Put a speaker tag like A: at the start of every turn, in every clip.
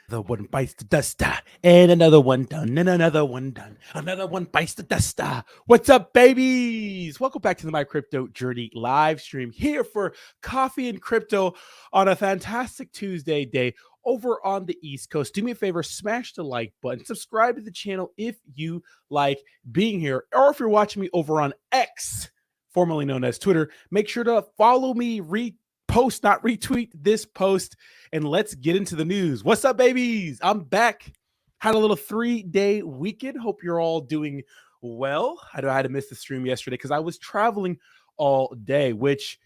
A: The one bites the dust, and another one done, and another one done. Another one bites the dust. What's up, babies? Welcome back to the My Crypto Journey live stream here for Coffee and Crypto on a fantastic Tuesday day over on the East Coast. Do me a favor, smash the like button, subscribe to the channel if you like being here, or if you're watching me over on X, formerly known as Twitter, make sure to follow me, repost, not retweet this post, and let's get into the news. What's up, babies? I'm back. Had a little 3-day weekend. Hope you're all doing well. I know I had to miss the stream yesterday because I was traveling all day, which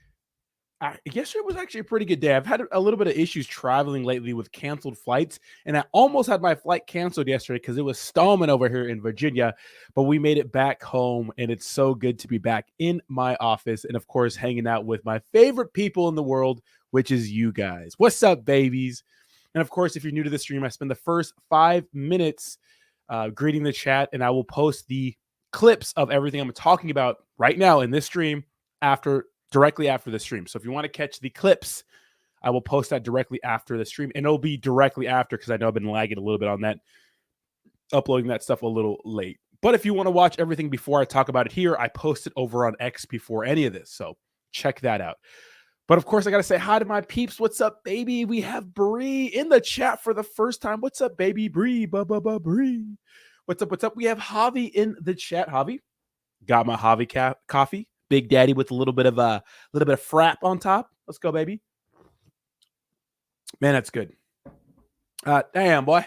A: yesterday was actually a pretty good day. I've had a little bit of issues traveling lately with canceled flights, and I almost had my flight canceled yesterday because it was storming over here in Virginia, but we made it back home, and it's so good to be back in my office and, of course, hanging out with my favorite people in the world, which is you guys. What's up, babies? And, of course, if you're new to the stream, I spend the first 5 minutes greeting the chat, and I will post the clips of everything I'm talking about right now in this stream directly after the stream. So if you want to catch the clips, I will post that directly after the stream, and it'll be directly after because I know I've been lagging a little bit on that, uploading that stuff a little late. But if you want to watch everything before I talk about it here, I post it over on X before any of this. So check that out. But of course, I got to say hi to my peeps. What's up, baby? We have Bree in the chat for the first time. What's up, baby? Bree, Bree. What's up? What's up? We have Javi in the chat. Javi, got my Javi coffee. Big Daddy with a little bit of frap on top. Let's go, baby. Man, that's good. Damn, boy.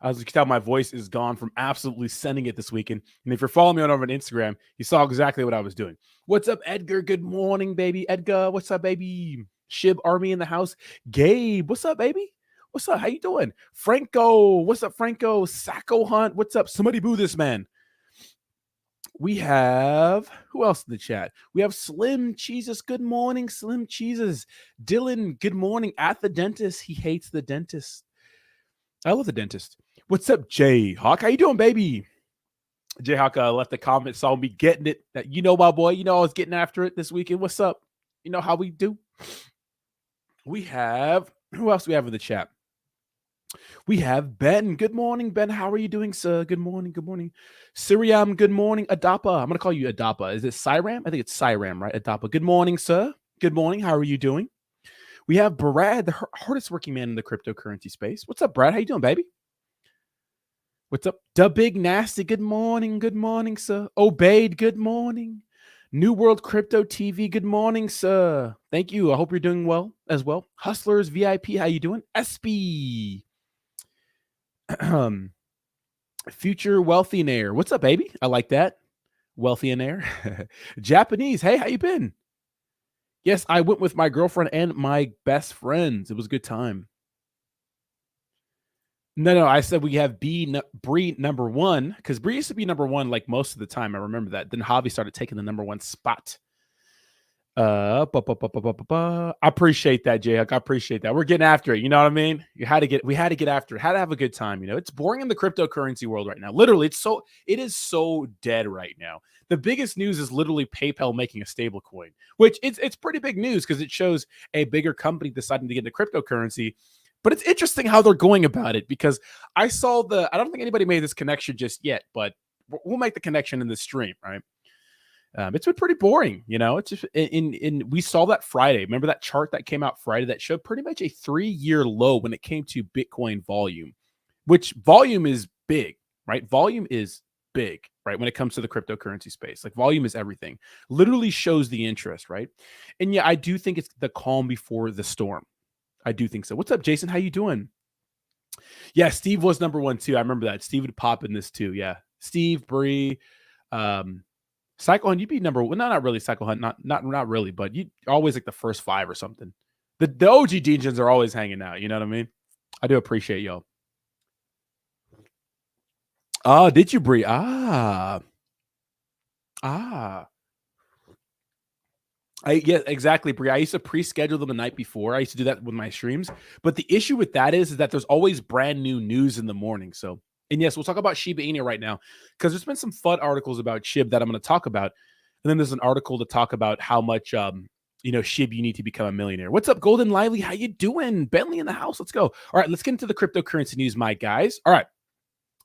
A: As you can tell, my voice is gone from absolutely sending it this weekend. And if you're following me over on Instagram, you saw exactly what I was doing. What's up, Edgar? Good morning, baby. Edgar, what's up, baby? SHIB Army in the house. Gabe, what's up, baby? What's up? How you doing? Franco, what's up, Franco? Sacco Hunt, what's up? Somebody boo this man. We have, who else in the chat? We have Slim Jesus. Good morning, Slim Jesus. Dylan, good morning. At the dentist. He hates the dentist. I love the dentist. What's up, Jay Hawk? How you doing, baby? Jay Hawk left a comment, saw me getting it. You know, my boy, you know I was getting after it this weekend. What's up? You know how we do. We have, who else do we have in the chat? We have Ben. Good morning, Ben. How are you doing, sir? Good morning. Good morning. Siriam, good morning. Adapa. I'm going to call you Adapa. Is it Siram? I think it's Siram, right? Adapa. Good morning, sir. Good morning. How are you doing? We have Brad, the hardest working man in the cryptocurrency space. What's up, Brad? How you doing, baby? What's up? Da Big Nasty. Good morning. Good morning, sir. Obeyed. Good morning. New World Crypto TV. Good morning, sir. Thank you. I hope you're doing well as well. Hustlers VIP. How you doing? SB. Future Wealthionaire. What's up, baby? I like that. Wealthionaire. Japanese. Hey, how you been? Yes, I went with my girlfriend and my best friends. It was a good time. No, I said we have Bree number one, because Bree used to be number one like most of the time. I remember that. Then Javi started taking the number one spot. I appreciate that, Jayhawk. I appreciate that. We're getting after it. You know what I mean? We had to get after it. Had to have a good time. You know, it's boring in the cryptocurrency world right now. Literally, it is so dead right now. The biggest news is literally PayPal making a stable coin, which it's pretty big news because it shows a bigger company deciding to get into cryptocurrency. But it's interesting how they're going about it, because I don't think anybody made this connection just yet, but we'll make the connection in the stream, right? It's been pretty boring, you know. It's just we saw that Friday. Remember that chart that came out Friday that showed pretty much a 3-year low when it came to Bitcoin volume, which volume is big, right? Volume is big, right? When it comes to the cryptocurrency space, like volume is everything. Literally shows the interest, right? And yeah, I do think it's the calm before the storm. I do think so. What's up, Jason? How you doing? Yeah, Steve was number one too. I remember that. Steve would pop in this too. Yeah, Steve, Bree, Cycle Hunt, you'd be number one. No, not really Cycle Hunt. Not really, but you always like the first 5 or something. The OG Degens are always hanging out. You know what I mean? I do appreciate y'all. Oh, did you, Bree? Yeah, exactly, Bree. I used to pre-schedule them the night before. I used to do that with my streams. But the issue with that is that there's always brand new news in the morning. So, and yes, we'll talk about Shiba Inu right now, because there's been some fun articles about SHIB that I'm going to talk about. And then there's an article to talk about how much SHIB, you need to become a millionaire. What's up, Golden Lively? How you doing? Bentley in the house. Let's go. All right, let's get into the cryptocurrency news, my guys. All right.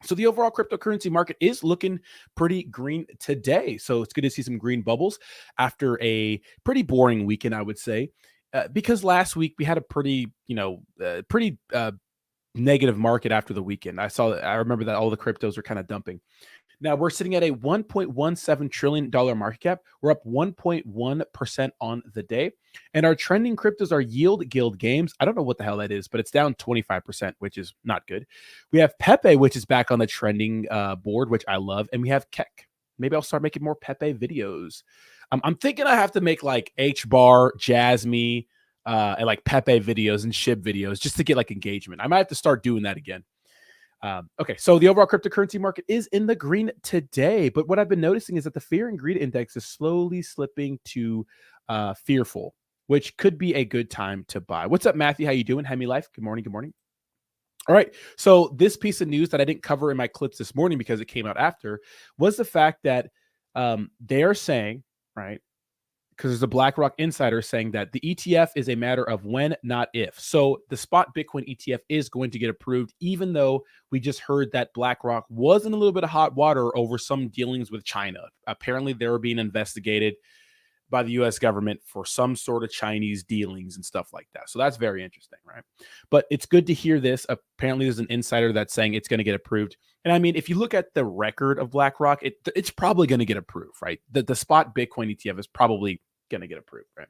A: So the overall cryptocurrency market is looking pretty green today. So it's good to see some green bubbles after a pretty boring weekend, I would say, because last week we had a pretty negative market after the weekend. I remember that all the cryptos were kind of dumping. Now we're sitting at a $1.17 trillion market cap. We're up 1.1% on the day. And our trending cryptos are Yield Guild Games. I don't know what the hell that is, but it's down 25%, which is not good. We have Pepe, which is back on the trending board, which I love. And we have Keck. Maybe I'll start making more Pepe videos. I'm thinking I have to make like H-Bar, Jasmine, and like Pepe videos and SHIB videos just to get like engagement. I might have to start doing that again. Okay, so the overall cryptocurrency market is in the green today, but what I've been noticing is that the fear and greed index is slowly slipping to fearful, which could be a good time to buy. What's up, Matthew? How you doing? Hemi Life. Good morning. Good morning. All right, so this piece of news that I didn't cover in my clips this morning because it came out after was the fact that they are saying, right, because there's a BlackRock insider saying that the ETF is a matter of when, not if. So the spot Bitcoin ETF is going to get approved, even though we just heard that BlackRock was in a little bit of hot water over some dealings with China. Apparently, they were being investigated by the U.S. government for some sort of Chinese dealings and stuff like that. So that's very interesting, right? But it's good to hear this. Apparently, there's an insider that's saying it's going to get approved. And I mean, if you look at the record of BlackRock, it's probably going to get approved, right? The spot Bitcoin ETF is probably going to get approved, right?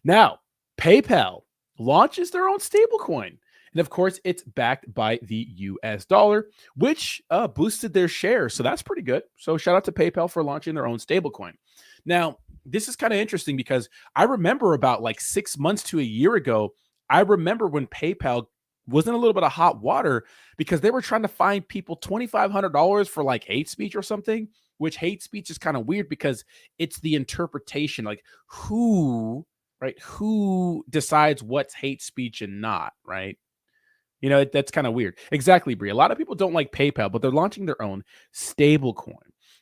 A: Now, PayPal launches their own stablecoin. And of course, it's backed by the US dollar, which boosted their shares. So that's pretty good. So shout out to PayPal for launching their own stablecoin. Now, this is kind of interesting because I remember about like 6 months to a year ago, I remember when PayPal was in a little bit of hot water because they were trying to fine people $2,500 for like hate speech or something, which hate speech is kind of weird because it's the interpretation, like who decides what's hate speech and not, right? That's kind of weird. Exactly, Brie. A lot of people don't like PayPal, but they're launching their own stable coin.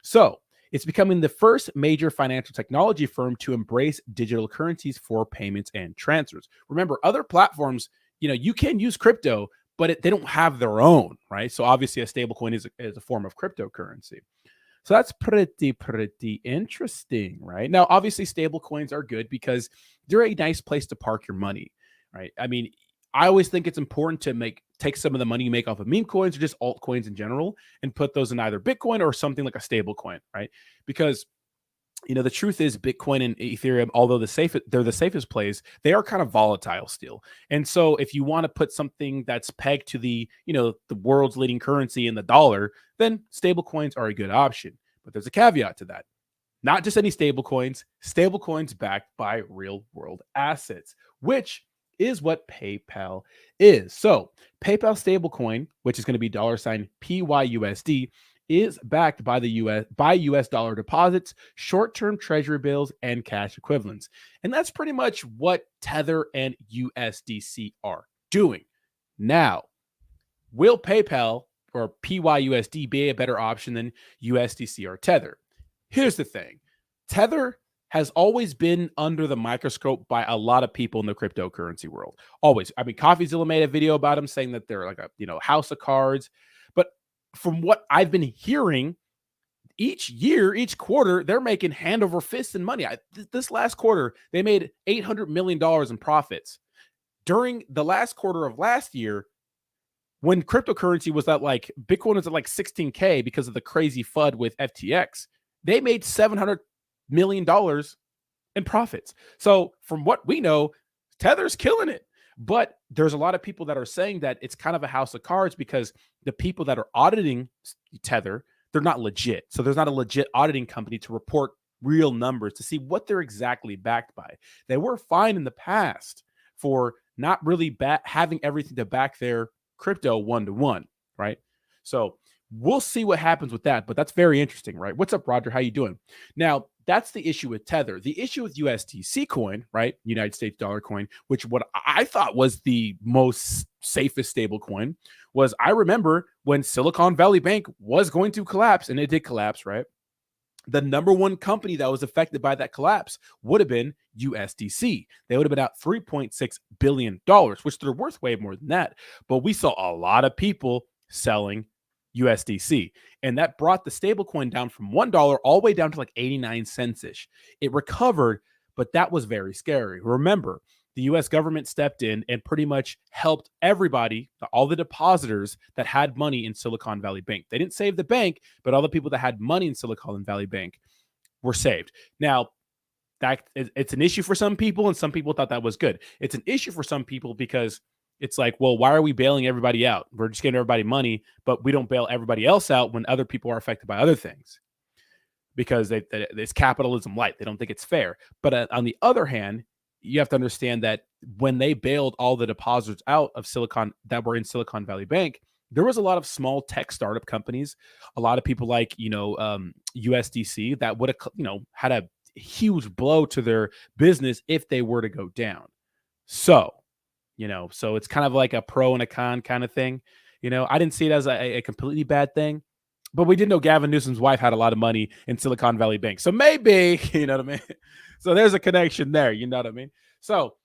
A: So it's becoming the first major financial technology firm to embrace digital currencies for payments and transfers. Remember, other platforms, you can use crypto, but they don't have their own, right? So obviously a stablecoin is a form of cryptocurrency. So that's pretty interesting, right? Now, obviously stable coins are good because they're a nice place to park your money, right? I mean, I always think it's important to take some of the money you make off of meme coins or just altcoins in general and put those in either Bitcoin or something like a stable coin, right? Because the truth is Bitcoin and Ethereum, although they're the safest plays, they are kind of volatile still. And so if you want to put something that's pegged to the world's leading currency in the dollar, then stable coins are a good option. But there's a caveat to that. Not just any stable coins backed by real world assets, which is what PayPal is. So PayPal stablecoin, which is going to be $PYUSD, is backed by US dollar deposits, short-term treasury bills, and cash equivalents. And that's pretty much what Tether and USDC are doing. Now, will PayPal or PYUSD be a better option than USDC or Tether? Here's the thing. Tether has always been under the microscope by a lot of people in the cryptocurrency world. Always. I mean, CoffeeZilla made a video about them saying that they're like a house of cards. But from what I've been hearing, each quarter, they're making hand over fist in money. This last quarter, they made $800 million in profits. During the last quarter of last year, when cryptocurrency was at like, Bitcoin was at like 16K because of the crazy FUD with FTX, they made $700 million in profits. So from what we know, Tether's killing it. But there's a lot of people that are saying that it's kind of a house of cards because the people that are auditing Tether, they're not legit. So there's not a legit auditing company to report real numbers to see what they're exactly backed by. They were fine in the past for not really having everything to back their crypto one-to-one, right? So we'll see what happens with that, but that's very interesting, right? What's up, Roger? How you doing? Now, that's the issue with Tether. The issue with USTC coin, right? United States dollar coin, which what I thought was the most safest stable coin was, I remember when Silicon Valley Bank was going to collapse, and it did collapse, right? the number one company that was affected by that collapse would have been USDC. They would have been out $3.6 billion, which they're worth way more than that. But we saw a lot of people selling USDC. And that brought the stablecoin down from $1 all the way down to like 89 cents ish. It recovered, but that was very scary. Remember, the US government stepped in and pretty much helped everybody, all the depositors that had money in Silicon Valley Bank. They didn't save the bank, but all the people that had money in Silicon Valley Bank were saved. Now, it's an issue for some people, and some people thought that was good. It's an issue for some people because it's like, well, why are we bailing everybody out? We're just giving everybody money, but we don't bail everybody else out when other people are affected by other things because it's capitalism light. They don't think it's fair. But on the other hand, you have to understand that when they bailed all the depositors out of Silicon that were in Silicon Valley Bank, there was a lot of small tech startup companies, a lot of people like, USDC that would have, had a huge blow to their business if they were to go down. So it's kind of like a pro and a con kind of thing. I didn't see it as a completely bad thing, but we did know Gavin Newsom's wife had a lot of money in Silicon Valley Bank. So maybe, you know what I mean? So there's a connection there, you know what I mean? So,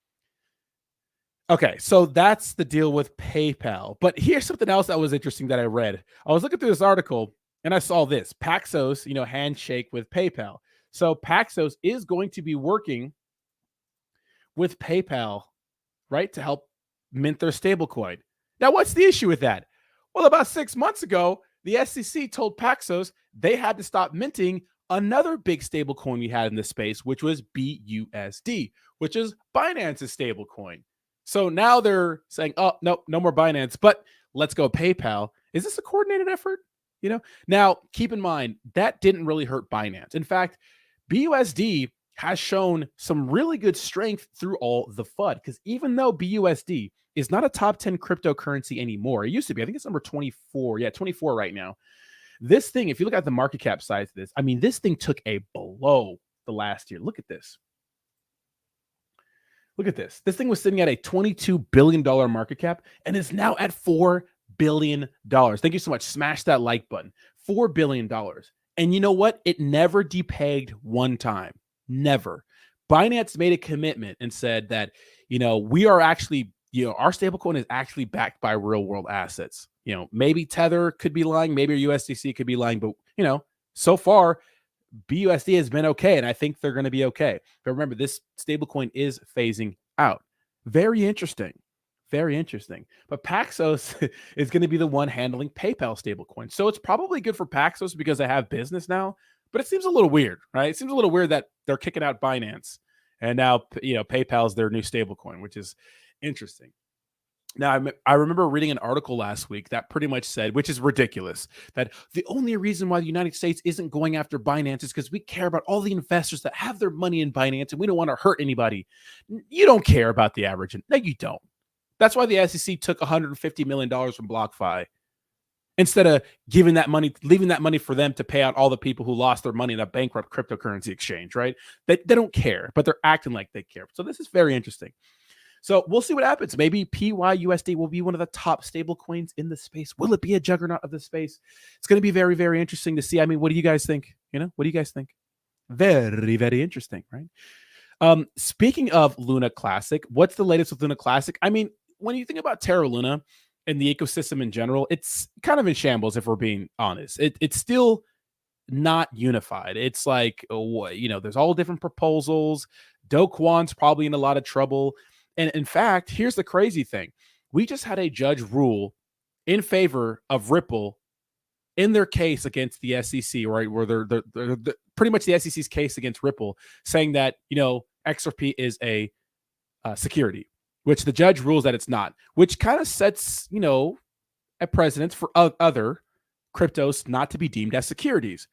A: okay, so that's the deal with PayPal. But here's something else that was interesting that I read. I was looking through this article and I saw this. Paxos, handshake with PayPal. So Paxos is going to be working with PayPal, right, to help mint their stablecoin. Now, what's the issue with that? Well, about 6 months ago, the SEC told Paxos they had to stop minting another big stablecoin we had in this space, which was BUSD, which is Binance's stablecoin. So now they're saying, oh, no more Binance, but let's go PayPal. Is this a coordinated effort? Now, keep in mind, that didn't really hurt Binance. In fact, BUSD has shown some really good strength through all the FUD, because even though BUSD is not a top 10 cryptocurrency anymore, it used to be, I think it's number 24. Yeah, 24 right now. This thing, if you look at the market cap size of this, I mean, this thing took a blow the last year. Look at this. Look at this. This thing was sitting at a $22 billion market cap and is now at $4 billion. Thank you so much. Smash that like button. $4 billion. And you know what? It never depegged one time. Never. Binance made a commitment and said that, we are actually, our stablecoin is actually backed by real world assets. Maybe Tether could be lying, maybe USDC could be lying, but, so far, BUSD has been okay, and I think they're going to be okay. But remember, this stablecoin is phasing out. Very interesting. Very interesting. But Paxos is going to be the one handling PayPal stablecoin. So it's probably good for Paxos because they have business now, but it seems a little weird, right? It seems a little weird that they're kicking out Binance and now, PayPal's their new stablecoin, which is interesting. Now, I remember reading an article last week that pretty much said, which is ridiculous, that the only reason why the United States isn't going after Binance is because we care about all the investors that have their money in Binance and we don't want to hurt anybody. You don't care about the average. No, you don't. That's why the SEC took $150 million from BlockFi instead of leaving that money for them to pay out all the people who lost their money in a bankrupt cryptocurrency exchange, right? They don't care, but they're acting like they care. So this is very interesting. So we'll see what happens. Maybe PYUSD will be one of the top stable coins in the space. Will it be a juggernaut of the space? It's going to be very, very interesting to see. I mean, what do you guys think? What do you guys think? Very, very interesting, right? Speaking of Luna Classic, what's the latest with Luna Classic? I mean, when you think about Terra Luna and the ecosystem in general, it's kind of in shambles, if we're being honest. It's still not unified. It's like, there's all different proposals. Do Kwon's probably in a lot of trouble. And in fact, here's the crazy thing. We just had a judge rule in favor of Ripple in their case against the SEC, right? Where they're pretty much the SEC's case against Ripple, saying that, XRP is a security, which the judge rules that it's not, which kind of sets, a precedent for other cryptos not to be deemed as securities.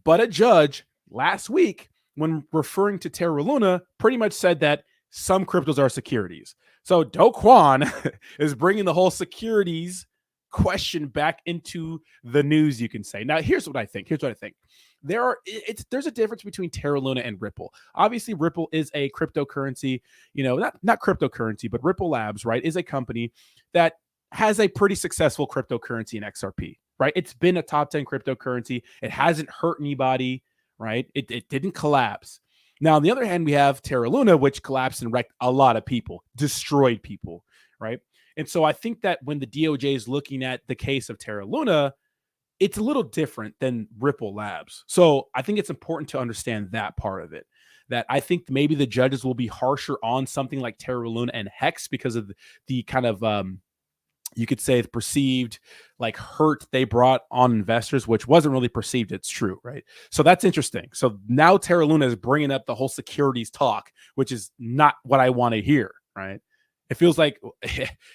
A: But a judge last week, when referring to Terra Luna, pretty much said that some cryptos are securities. So Do Kwon is bringing the whole securities question back into the news, you can say. Now, here's what I think. There's a difference between Terra Luna and Ripple. Obviously, Ripple is a cryptocurrency, not cryptocurrency, but Ripple Labs, right, is a company that has a pretty successful cryptocurrency in XRP, right? It's been a top 10 cryptocurrency. It hasn't hurt anybody, right? It didn't collapse. Now, on the other hand, we have Terra Luna, which collapsed and wrecked a lot of people, destroyed people, right? And so I think that when the DOJ is looking at the case of Terra Luna, it's a little different than Ripple Labs. So I think it's important to understand that part of it. That I think maybe the judges will be harsher on something like Terra Luna and Hex because of the kind of you could say the perceived like hurt they brought on investors, which wasn't really perceived. It's true, right? So that's interesting. So now Terra Luna is bringing up the whole securities talk, which is not what I want to hear, right? It feels like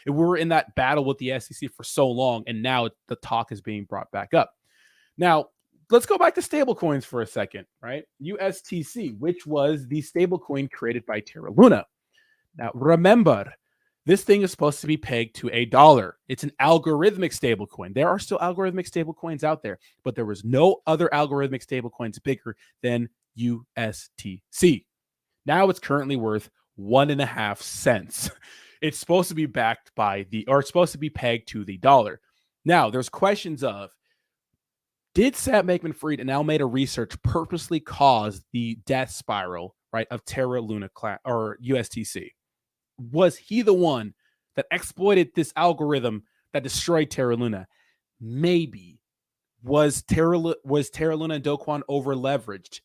A: we're in that battle with the SEC for so long, and now the talk is being brought back up. Now, let's go back to stablecoins for a second, right? USTC, which was the stablecoin created by Terra Luna. Now, remember, this thing is supposed to be pegged to $1. It's an algorithmic stablecoin. There are still algorithmic stablecoins out there, but there was no other algorithmic stablecoins bigger than USTC. Now it's currently worth 1.5 cents. It's supposed to be backed by it's supposed to be pegged to the dollar. Now, there's questions of, did Sam Bankman-Fried and Alameda Research purposely cause the death spiral, right, of Terra Luna or USTC? Was he the one that exploited this algorithm that destroyed Terra Luna? Maybe. Was Terra Luna and Do Kwon over leveraged?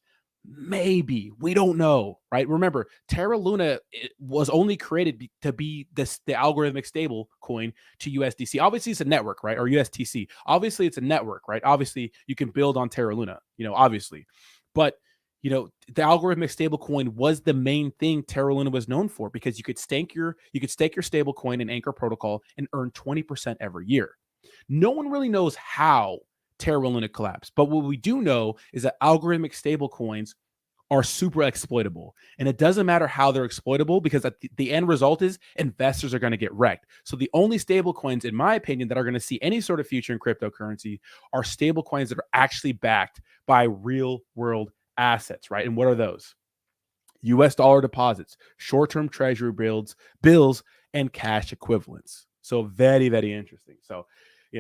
A: Maybe. We don't know, right? Remember, Terra Luna was only created to be the algorithmic stable coin to USDC. Obviously, it's a network, right? Or USTC. Obviously, it's a network, right? Obviously, you can build on Terra Luna, obviously. But, the algorithmic stable coin was the main thing Terra Luna was known for, because you could stake your stable coin in Anchor Protocol and earn 20% every year. No one really knows how Terra Luna collapsed, but what we do know is that algorithmic stable coins are super exploitable, and it doesn't matter how they're exploitable, because the end result is investors are going to get wrecked. So the only stable coins, in my opinion, that are going to see any sort of future in cryptocurrency are stable coins that are actually backed by real world assets, right? And what are those? US dollar deposits, short-term treasury bills, and cash equivalents. So very, very interesting. So,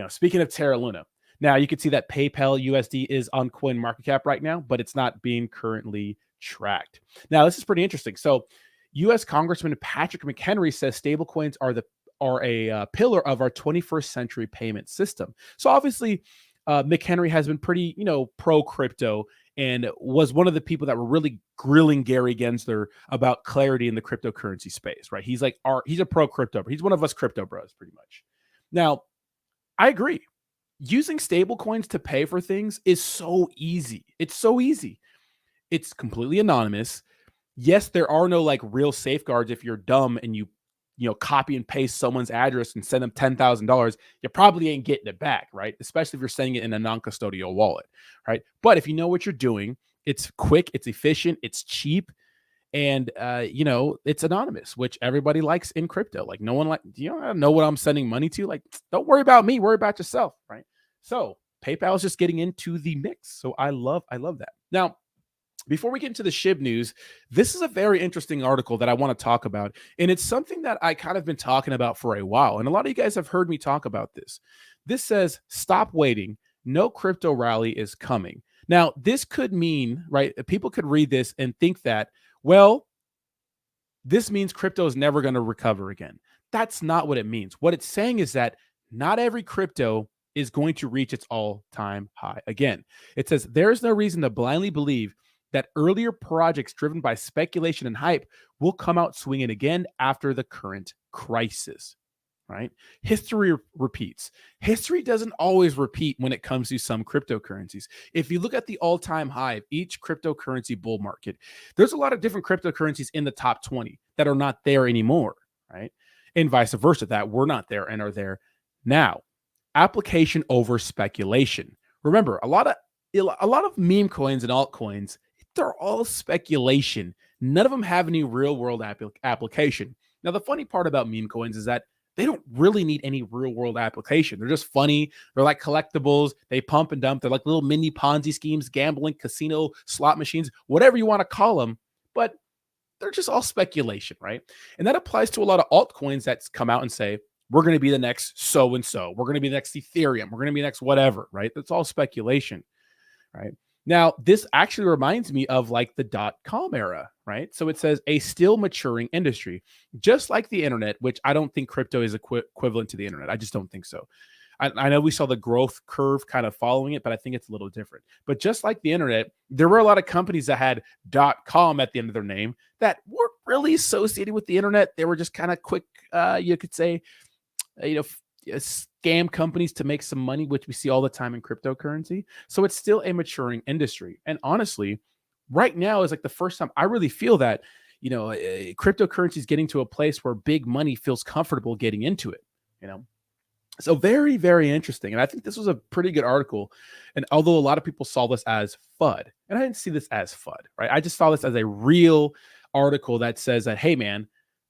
A: speaking of Terra Luna, now you can see that PayPal USD is on CoinMarketCap right now, but it's not being currently tracked. Now, this is pretty interesting. So, U.S. Congressman Patrick McHenry says stablecoins are a pillar of our 21st century payment system. So obviously, McHenry has been pretty, pro crypto, and was one of the people that were really grilling Gary Gensler about clarity in the cryptocurrency space, right? He's like he's a pro crypto. He's one of us crypto bros, pretty much. Now, I agree. Using stable coins to pay for things is so easy. It's so easy. It's completely anonymous. Yes, there are no like real safeguards. If you're dumb and you copy and paste someone's address and send them $10,000, you probably ain't getting it back, right? Especially if you're sending it in a non-custodial wallet, right? But if you know what you're doing, it's quick, it's efficient, it's cheap, and it's anonymous, which everybody likes in crypto. Like, no one know what I'm sending money to. Like, don't worry about me, worry about yourself, right? So PayPal is just getting into the mix. So I love that. Now, before we get into the SHIB news, this is a very interesting article that I want to talk about. And it's something that I kind of been talking about for a while. And a lot of you guys have heard me talk about this. This says, stop waiting. No crypto rally is coming. Now, this could mean, right, people could read this and think that, well, this means crypto is never going to recover again. That's not what it means. What it's saying is that not every crypto is going to reach its all-time high again. It says, there is no reason to blindly believe that earlier projects driven by speculation and hype will come out swinging again after the current crisis, right? History repeats. History doesn't always repeat when it comes to some cryptocurrencies. If you look at the all-time high of each cryptocurrency bull market, there's a lot of different cryptocurrencies in the top 20 that are not there anymore, right? And vice versa, that were not there and are there now. Application over speculation. Remember, a lot of meme coins and altcoins, they're all speculation. None of them have any real world application. Now, the funny part about meme coins is that they don't really need any real world application. They're just funny. They're like collectibles. They pump and dump. They're like little mini Ponzi schemes, gambling, casino, slot machines, whatever you want to call them. But they're just all speculation, right? And that applies to a lot of altcoins that come out and say, we're going to be the next so-and-so. We're going to be the next Ethereum. We're going to be the next whatever, right? That's all speculation, right? Now, this actually reminds me of like the .com era, right? So it says a still maturing industry, just like the internet, which I don't think crypto is equivalent to the internet. I just don't think so. I know we saw the growth curve kind of following it, but I think it's a little different. But just like the internet, there were a lot of companies that had .com at the end of their name that weren't really associated with the internet. They were just kind of quick, you could say, scam companies to make some money, which we see all the time in cryptocurrency. So it's still a maturing industry. And honestly, right now is like the first time I really feel that, cryptocurrency is getting to a place where big money feels comfortable getting into it, you know? So very, very interesting. And I think this was a pretty good article. And although a lot of people saw this as FUD, and I didn't see this as FUD, right? I just saw this as a real article that says that, hey, man,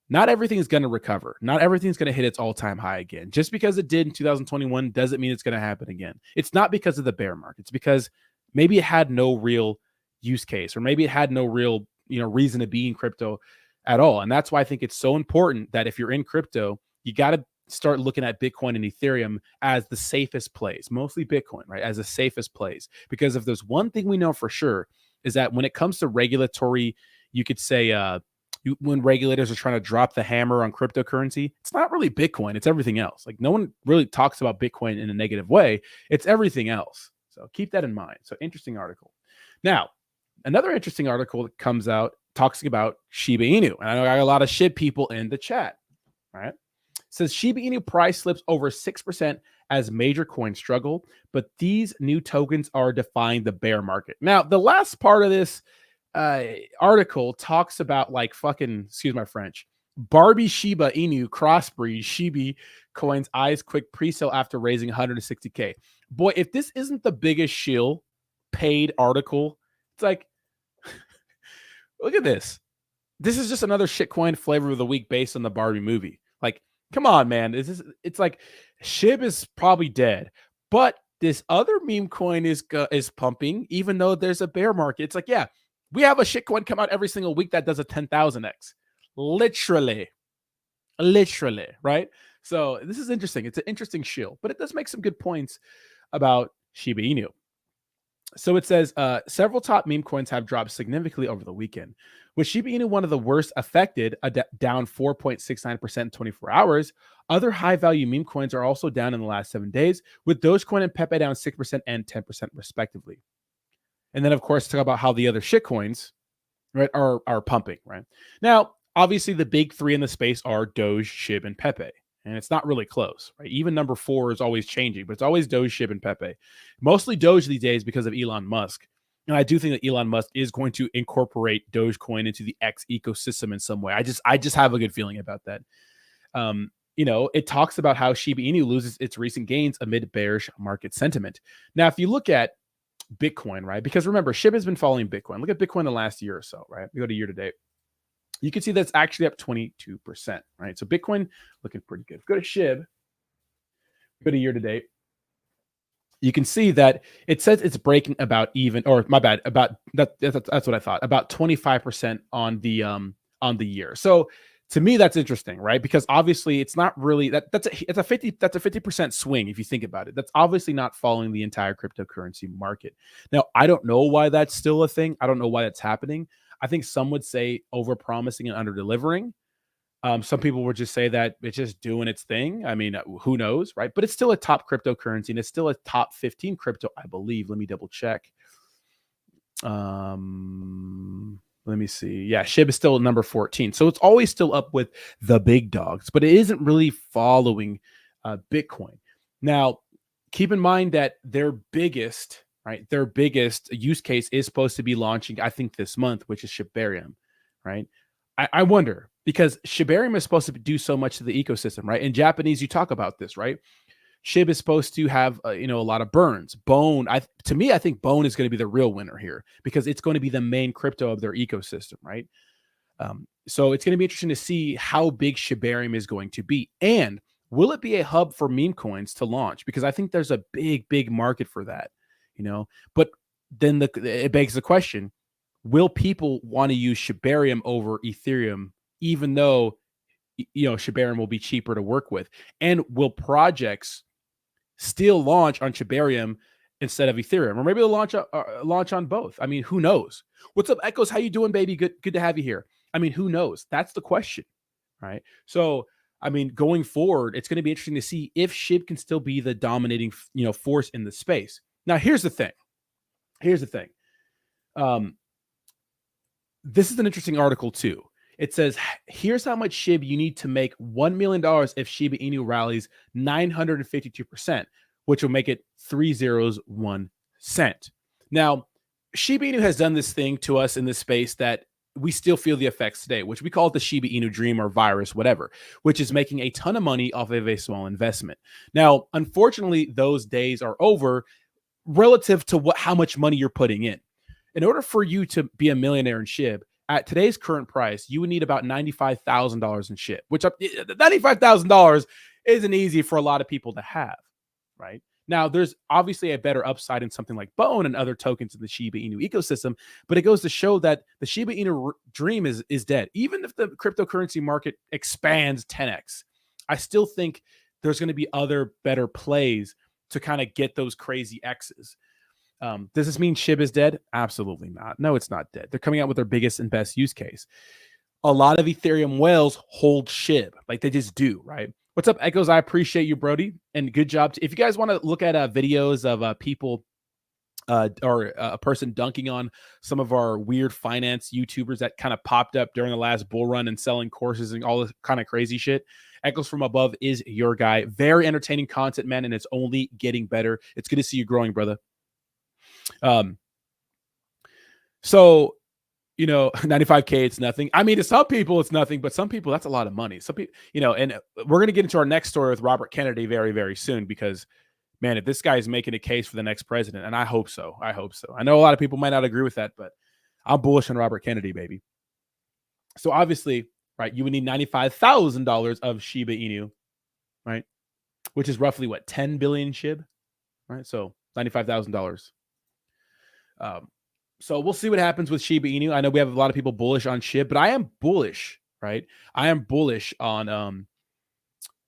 A: not everything is going to recover. Not everything's going to hit its all-time high again. Just because it did in 2021 doesn't mean it's going to happen again. It's not because of the bear market. It's because maybe it had no real use case, or maybe it had no real, reason to be in crypto at all. And that's why I think it's so important that if you're in crypto, you got to start looking at Bitcoin and Ethereum as the safest plays, mostly Bitcoin, right? As the safest plays. Because if there's one thing we know for sure is that when it comes to regulatory, you could say, when regulators are trying to drop the hammer on cryptocurrency, it's not really Bitcoin, it's everything else. Like no one really talks about Bitcoin in a negative way. It's everything else. So keep that in mind. So interesting article. Now, another interesting article that comes out talks about Shiba Inu. And I know I got a lot of SHIB people in the chat, right? Says Shiba Inu price slips over 6% as major coins struggle, but these new tokens are defying the bear market. Now, the last part of this article talks about like fucking, excuse my French, Barbie Shiba Inu crossbreed Shiba coins eyes quick pre-sale after raising 160K. Boy, if this isn't the biggest shill paid article, it's like, look at this. This is just another shitcoin flavor of the week based on the Barbie movie. Like, come on, man. It's like SHIB is probably dead, but this other meme coin is pumping, even though there's a bear market. It's like, yeah, we have a shitcoin come out every single week that does a 10,000x. Literally, right? So this is interesting. It's an interesting shill, but it does make some good points about Shiba Inu. So it says several top meme coins have dropped significantly over the weekend. With Shiba Inu one of the worst affected, down 4.69% in 24 hours, other high-value meme coins are also down in the last 7 days, with Dogecoin and Pepe down 6% and 10% respectively. And then, of course, talk about how the other shitcoins, right, are pumping, right? Now, obviously, the big three in the space are Doge, SHIB, and Pepe. And it's not really close, right? Even number 4 is always changing, but it's always Doge, SHIB, and Pepe. Mostly Doge these days because of Elon Musk. And I do think that Elon Musk is going to incorporate Dogecoin into the X ecosystem in some way. I just have a good feeling about that. It talks about how Shiba Inu loses its recent gains amid bearish market sentiment. Now, if you look at Bitcoin, right? Because remember, SHIB has been following Bitcoin. Look at Bitcoin the last year or so, right? We go to year to date. You can see that's actually up 22%, right? So Bitcoin looking pretty good. Go to SHIB, go to year to date. You can see that it says it's breaking about even, or my bad, about that. That's what I thought, about 25% on the year. So to me, that's interesting, right? Because obviously it's not really that's a 50% swing if you think about it. That's obviously not following the entire cryptocurrency market. Now, I don't know why that's still a thing. I don't know why that's happening. I think some would say over-promising and under-delivering. Some people would just say that it's just doing its thing. I mean, who knows, right? But it's still a top cryptocurrency, and it's still a top 15 crypto, I believe. Let me double check. Let me see. Yeah, SHIB is still at number 14. So it's always still up with the big dogs, but it isn't really following Bitcoin. Now, keep in mind that their biggest use case is supposed to be launching, I think, this month, which is Shibarium, right? I wonder, because Shibarium is supposed to do so much to the ecosystem, right? In Japanese, you talk about this, right? SHIB is supposed to have, a lot of burns. Bone, I think Bone is going to be the real winner here because it's going to be the main crypto of their ecosystem, right? So it's going to be interesting to see how big Shibarium is going to be. And will it be a hub for meme coins to launch? Because I think there's a big, big market for that, But then it begs the question, will people want to use Shibarium over Ethereum, even though, Shibarium will be cheaper to work with? And will projects still launch on Shibarium instead of Ethereum, or maybe they'll launch on both. I mean, who knows? What's up, Echoes? How you doing, baby? Good to have you here. I mean, who knows? That's the question, right? So, I mean, going forward, it's going to be interesting to see if SHIB can still be the dominating, force in the space. Now, here's the thing. This is an interesting article too. It says, here's how much SHIB you need to make $1 million if Shiba Inu rallies 952%, which will make it 301 cent. Now, Shiba Inu has done this thing to us in this space that we still feel the effects today, which we call it the Shiba Inu dream or virus, whatever, which is making a ton of money off of a small investment. Now, unfortunately, those days are over relative to how much money you're putting in. In order for you to be a millionaire in SHIB, at today's current price, you would need about $95,000 in SHIB, which $95,000 isn't easy for a lot of people to have, right? Now, there's obviously a better upside in something like Bone and other tokens in the Shiba Inu ecosystem, but it goes to show that the Shiba Inu dream is dead. Even if the cryptocurrency market expands 10x, I still think there's going to be other better plays to kind of get those crazy X's. Does this mean SHIB is dead? Absolutely not. No, it's not dead. They're coming out with their biggest and best use case. A lot of Ethereum whales hold SHIB, like they just do, right? What's up, Echoes? I appreciate you, Brody, and good job. If you guys want to look at videos of people or a person dunking on some of our weird finance YouTubers that kind of popped up during the last bull run and selling courses and all this kind of crazy shit, Echoes from Above is your guy. Very entertaining content, man, and it's only getting better. It's good to see you growing, brother. So, 95K, it's nothing. I mean, to some people, it's nothing, but some people, that's a lot of money. Some people, and we're going to get into our next story with Robert Kennedy very, very soon, because, man, if this guy is making a case for the next president, and I hope so. I know a lot of people might not agree with that, but I'm bullish on Robert Kennedy, baby. So obviously, right, you would need $95,000 of Shiba Inu, right? Which is roughly what, 10 billion SHIB, right? So $95,000. So we'll see what happens with Shiba Inu. I know we have a lot of people bullish on SHIB, but I am bullish, right? I am bullish on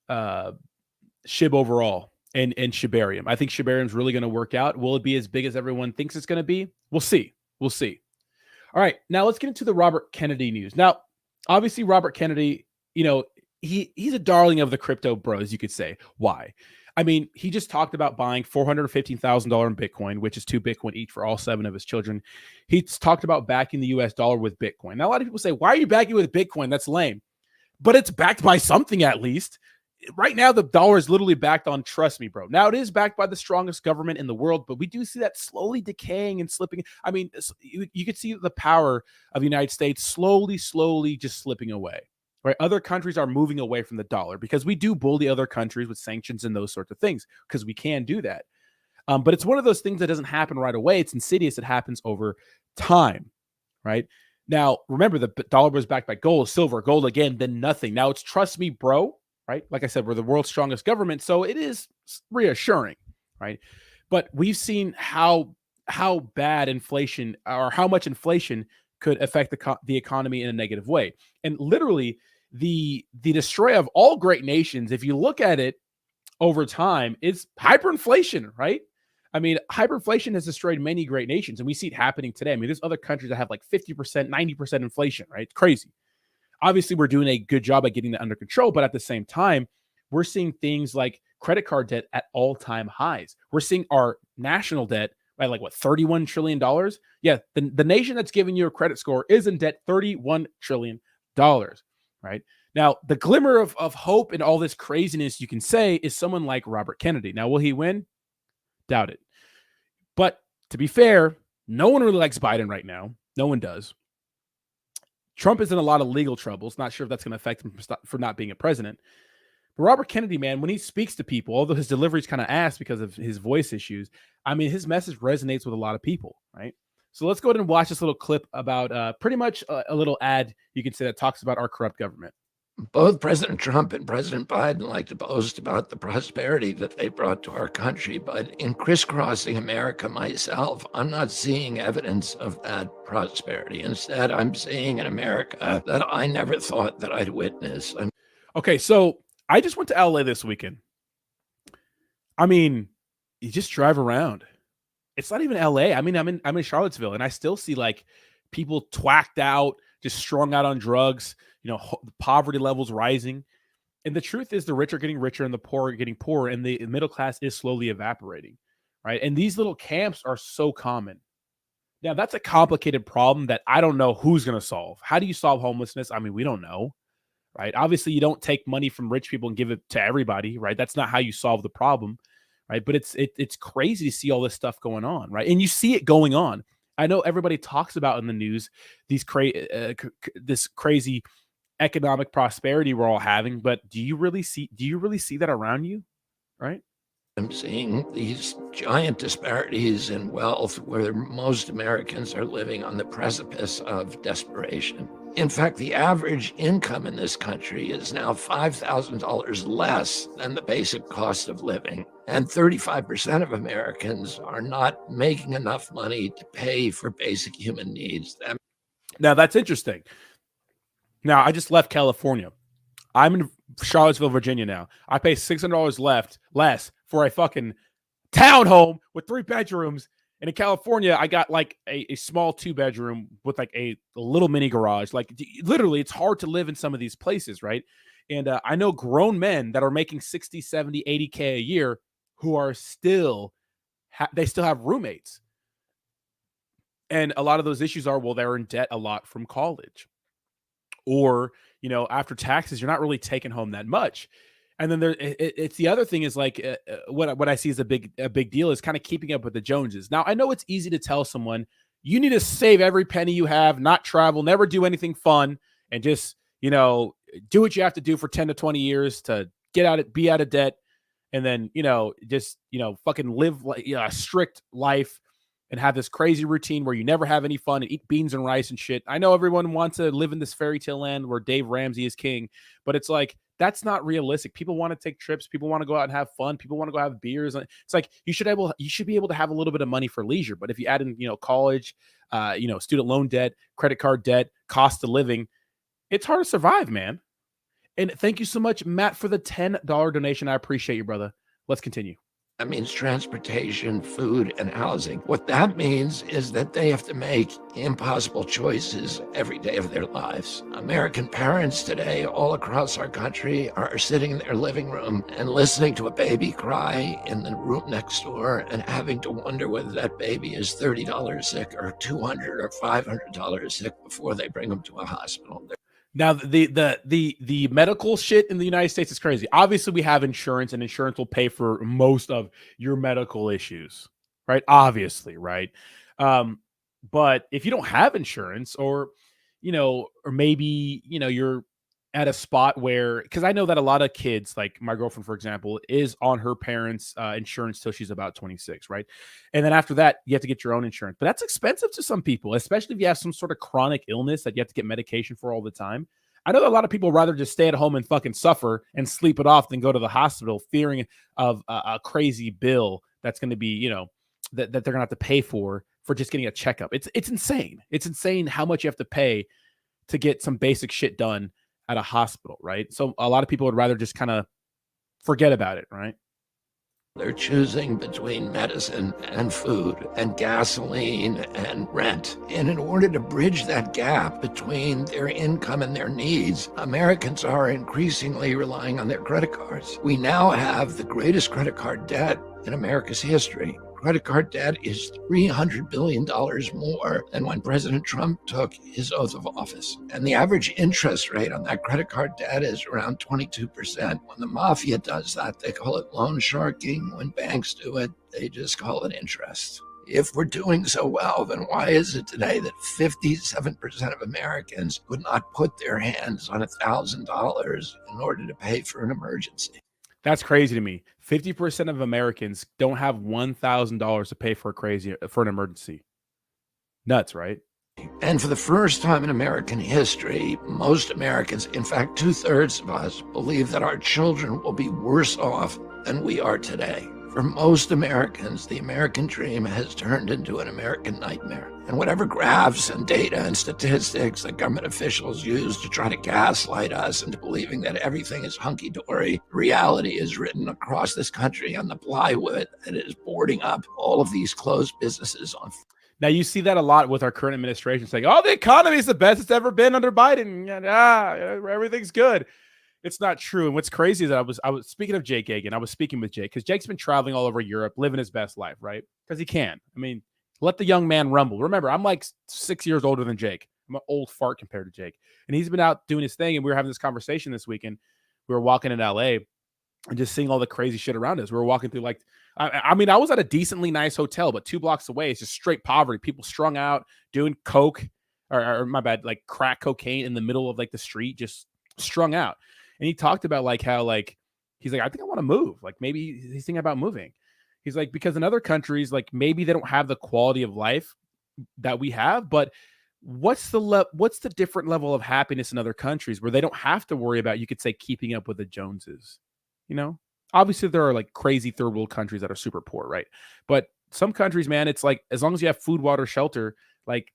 A: SHIB overall and Shibarium. I think Shibarium is really going to work out. Will it be as big as everyone thinks it's going to be? We'll see. All right, now let's get into the Robert Kennedy news. Now, obviously, Robert Kennedy, he's a darling of the crypto bros, you could say. Why? I mean, he just talked about buying $415,000 in Bitcoin, which is 2 Bitcoin each for all 7 of his children. He's talked about backing the US dollar with Bitcoin. Now, a lot of people say, why are you backing with Bitcoin? That's lame. But it's backed by something, at least. Right now, the dollar is literally backed on, trust me, bro. Now, it is backed by the strongest government in the world, but we do see that slowly decaying and slipping. I mean, you could see the power of the United States slowly just slipping away. Right? Other countries are moving away from the dollar because we do bully other countries with sanctions and those sorts of things, because we can do that. But it's one of those things that doesn't happen right away. It's insidious. It happens over time, right? Now, remember, the dollar was backed by gold, silver, gold again, then nothing. Now it's trust me, bro, right? Like I said, we're the world's strongest government, so it is reassuring, right? But we've seen how bad inflation, or how much inflation could affect the economy in a negative way. And literally, the destroy of all great nations, if you look at it over time, is hyperinflation, right? I mean, hyperinflation has destroyed many great nations, and we see it happening today. I mean, there's other countries that have like 50%, 90% inflation, right? It's crazy. Obviously, we're doing a good job at getting that under control, but at the same time, we're seeing things like credit card debt at all-time highs. We're seeing our national debt by like, what, $31 trillion? Yeah, the nation that's giving you a credit score is in debt $31 trillion, right? Now, the glimmer of hope and all this craziness, you can say, is someone like Robert Kennedy. Now, will he win? Doubt it. But to be fair, no one really likes Biden right now. No one does. Trump is in a lot of legal troubles. Not sure if that's going to affect him for not being a president. But Robert Kennedy, man, when he speaks to people, although his delivery is kind of ass because of his voice issues, I mean, his message resonates with a lot of people, right? So let's go ahead and watch this little clip about pretty much a little ad, you can say, that talks about our corrupt government.
B: Both President Trump and President Biden like to boast about the prosperity that they brought to our country, but in crisscrossing America myself, I'm not seeing evidence of that prosperity. Instead, I'm seeing an America that I never thought that I'd witness.
A: Okay, so I just went to LA this weekend. I mean, you just drive around. It's not even LA. I mean, I'm in Charlottesville, and I still see like people twacked out, just strung out on drugs, poverty levels rising. And the truth is the rich are getting richer and the poor are getting poorer, and the middle class is slowly evaporating, right? And these little camps are so common. Now, that's a complicated problem that I don't know who's going to solve. How do you solve homelessness? I mean, we don't know, right? Obviously, you don't take money from rich people and give it to everybody, right? That's not how you solve the problem, right? But it's crazy to see all this stuff going on, right? And you see it going on. I know everybody talks about in the news this crazy economic prosperity we're all having, but do you really see that around you, right?
B: I'm seeing these giant disparities in wealth where most Americans are living on the precipice of desperation. In fact, the average income in this country is now $5,000 less than the basic cost of living. And 35% of Americans are not making enough money to pay for basic human needs.
A: Now, that's interesting. Now, I just left California. I'm in Charlottesville, Virginia now. I pay $600 less for a fucking townhome with 3 bedrooms. And in California, I got like a small 2-bedroom with like a little mini garage. Like literally, it's hard to live in some of these places, right? And I know grown men that are making 60, 70, 80K a year who are still have roommates. And a lot of those issues are, well, they're in debt a lot from college. Or, after taxes, you're not really taking home that much. And then it's the other thing is like what I see as a big deal is kind of keeping up with the Joneses. Now, I know it's easy to tell someone you need to save every penny you have, not travel, never do anything fun, and just, do what you have to do for 10 to 20 years to be out of debt. And then, just, fucking live like a strict life and have this crazy routine where you never have any fun and eat beans and rice and shit. I know everyone wants to live in this fairy tale land where Dave Ramsey is king, but it's like, that's not realistic. People want to take trips. People want to go out and have fun. People want to go have beers. It's like, you should be able to have a little bit of money for leisure. But if you add in, college, student loan debt, credit card debt, cost of living, it's hard to survive, man. And thank you so much, Matt, for the $10 donation. I appreciate you, brother. Let's continue.
B: That means transportation, food, and housing. What that means is that they have to make impossible choices every day of their lives. American parents today all across our country are sitting in their living room and listening to a baby cry in the room next door and having to wonder whether that baby is $30 sick or $200 or $500 sick before they bring them to a hospital.
A: Now, the medical shit in the United States is crazy. Obviously, we have insurance, and insurance will pay for most of your medical issues, right? Obviously, right? But if you don't have insurance, or maybe you're at a spot where, because I know that a lot of kids, like my girlfriend, for example, is on her parents' insurance till she's about 26, right? And then after that, you have to get your own insurance. But that's expensive to some people, especially if you have some sort of chronic illness that you have to get medication for all the time. I know that a lot of people rather just stay at home and fucking suffer and sleep it off than go to the hospital fearing of a crazy bill that's going to be, that they're going to have to pay for just getting a checkup. It's insane. It's insane how much you have to pay to get some basic shit done at a hospital, right? So a lot of people would rather just kind of forget about it, right?
B: They're choosing between medicine and food and gasoline and rent. And in order to bridge that gap between their income and their needs, Americans are increasingly relying on their credit cards. We now have the greatest credit card debt in America's history. Credit card debt is $300 billion more than when President Trump took his oath of office. And the average interest rate on that credit card debt is around 22%. When the mafia does that, they call it loan sharking. When banks do it, they just call it interest. If we're doing so well, then why is it today that 57% of Americans would not put their hands on $1,000 in order to pay for an emergency?
A: That's crazy to me. 50% of Americans don't have $1,000 to pay for an emergency. Nuts, right?
B: And for the first time in American history, most Americans, in fact, 2/3 of us, believe that our children will be worse off than we are today. For most Americans, the American dream has turned into an American nightmare. And whatever graphs and data and statistics that government officials use to try to gaslight us into believing that everything is hunky-dory, reality is written across this country on the plywood that is boarding up all of these closed businesses on.
A: Now, you see that a lot with our current administration saying, oh, the economy is the best it's ever been under Biden. Everything's good. It's not true. And what's crazy is that I was speaking of Jake Gagan. I was speaking with Jake because Jake's been traveling all over Europe, living his best life, right? Because he can. I mean, let the young man rumble. Remember, I'm like 6 years older than Jake. I'm an old fart compared to Jake. And he's been out doing his thing. And we were having this conversation this weekend. We were walking in LA and just seeing all the crazy shit around us. We were walking through I was at a decently nice hotel, but 2 blocks away, it's just straight poverty. People strung out, doing coke, or my bad, like crack cocaine in the middle of like the street, just strung out. And he talked about like how like he's like, I think I want to move. Like maybe he's thinking about moving. He's like, because in other countries, like maybe they don't have the quality of life that we have, but what's the different level of happiness in other countries where they don't have to worry about, you could say, keeping up with the Joneses, you know? Obviously, there are like crazy third world countries that are super poor, right? But some countries, man, it's like as long as you have food, water, shelter, like,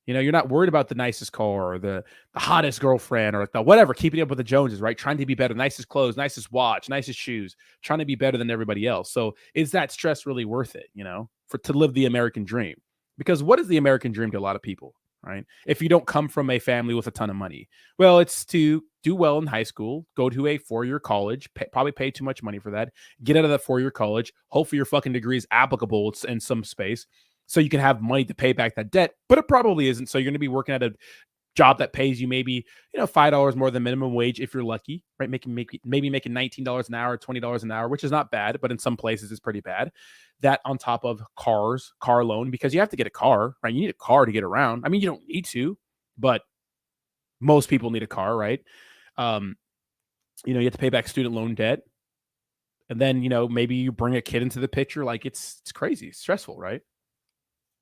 A: you know, you're not worried about the nicest car or the hottest girlfriend or like the whatever, keeping up with the Joneses, right? Trying to be better, nicest clothes, nicest watch, nicest shoes, trying to be better than everybody else. So is that stress really worth it, you know, to live the American dream? Because what is the American dream to a lot of people, right? If you don't come from a family with a ton of money, well, it's to do well in high school, go to a 4-year college, probably pay too much money for that, get out of that 4-year college, hopefully your fucking degree is applicable in some space so you can have money to pay back that debt, but it probably isn't. So you're going to be working at a job that pays you maybe, you know, $5 more than minimum wage if you're lucky, right? Maybe making $19 an hour, $20 an hour, which is not bad, but in some places it's pretty bad. That on top of car loan, because you have to get a car, right? You need a car to get around. I mean, you don't need to, but most people need a car, right? You know, you have to pay back student loan debt. And then, you know, maybe you bring a kid into the picture. Like it's crazy. It's stressful, right?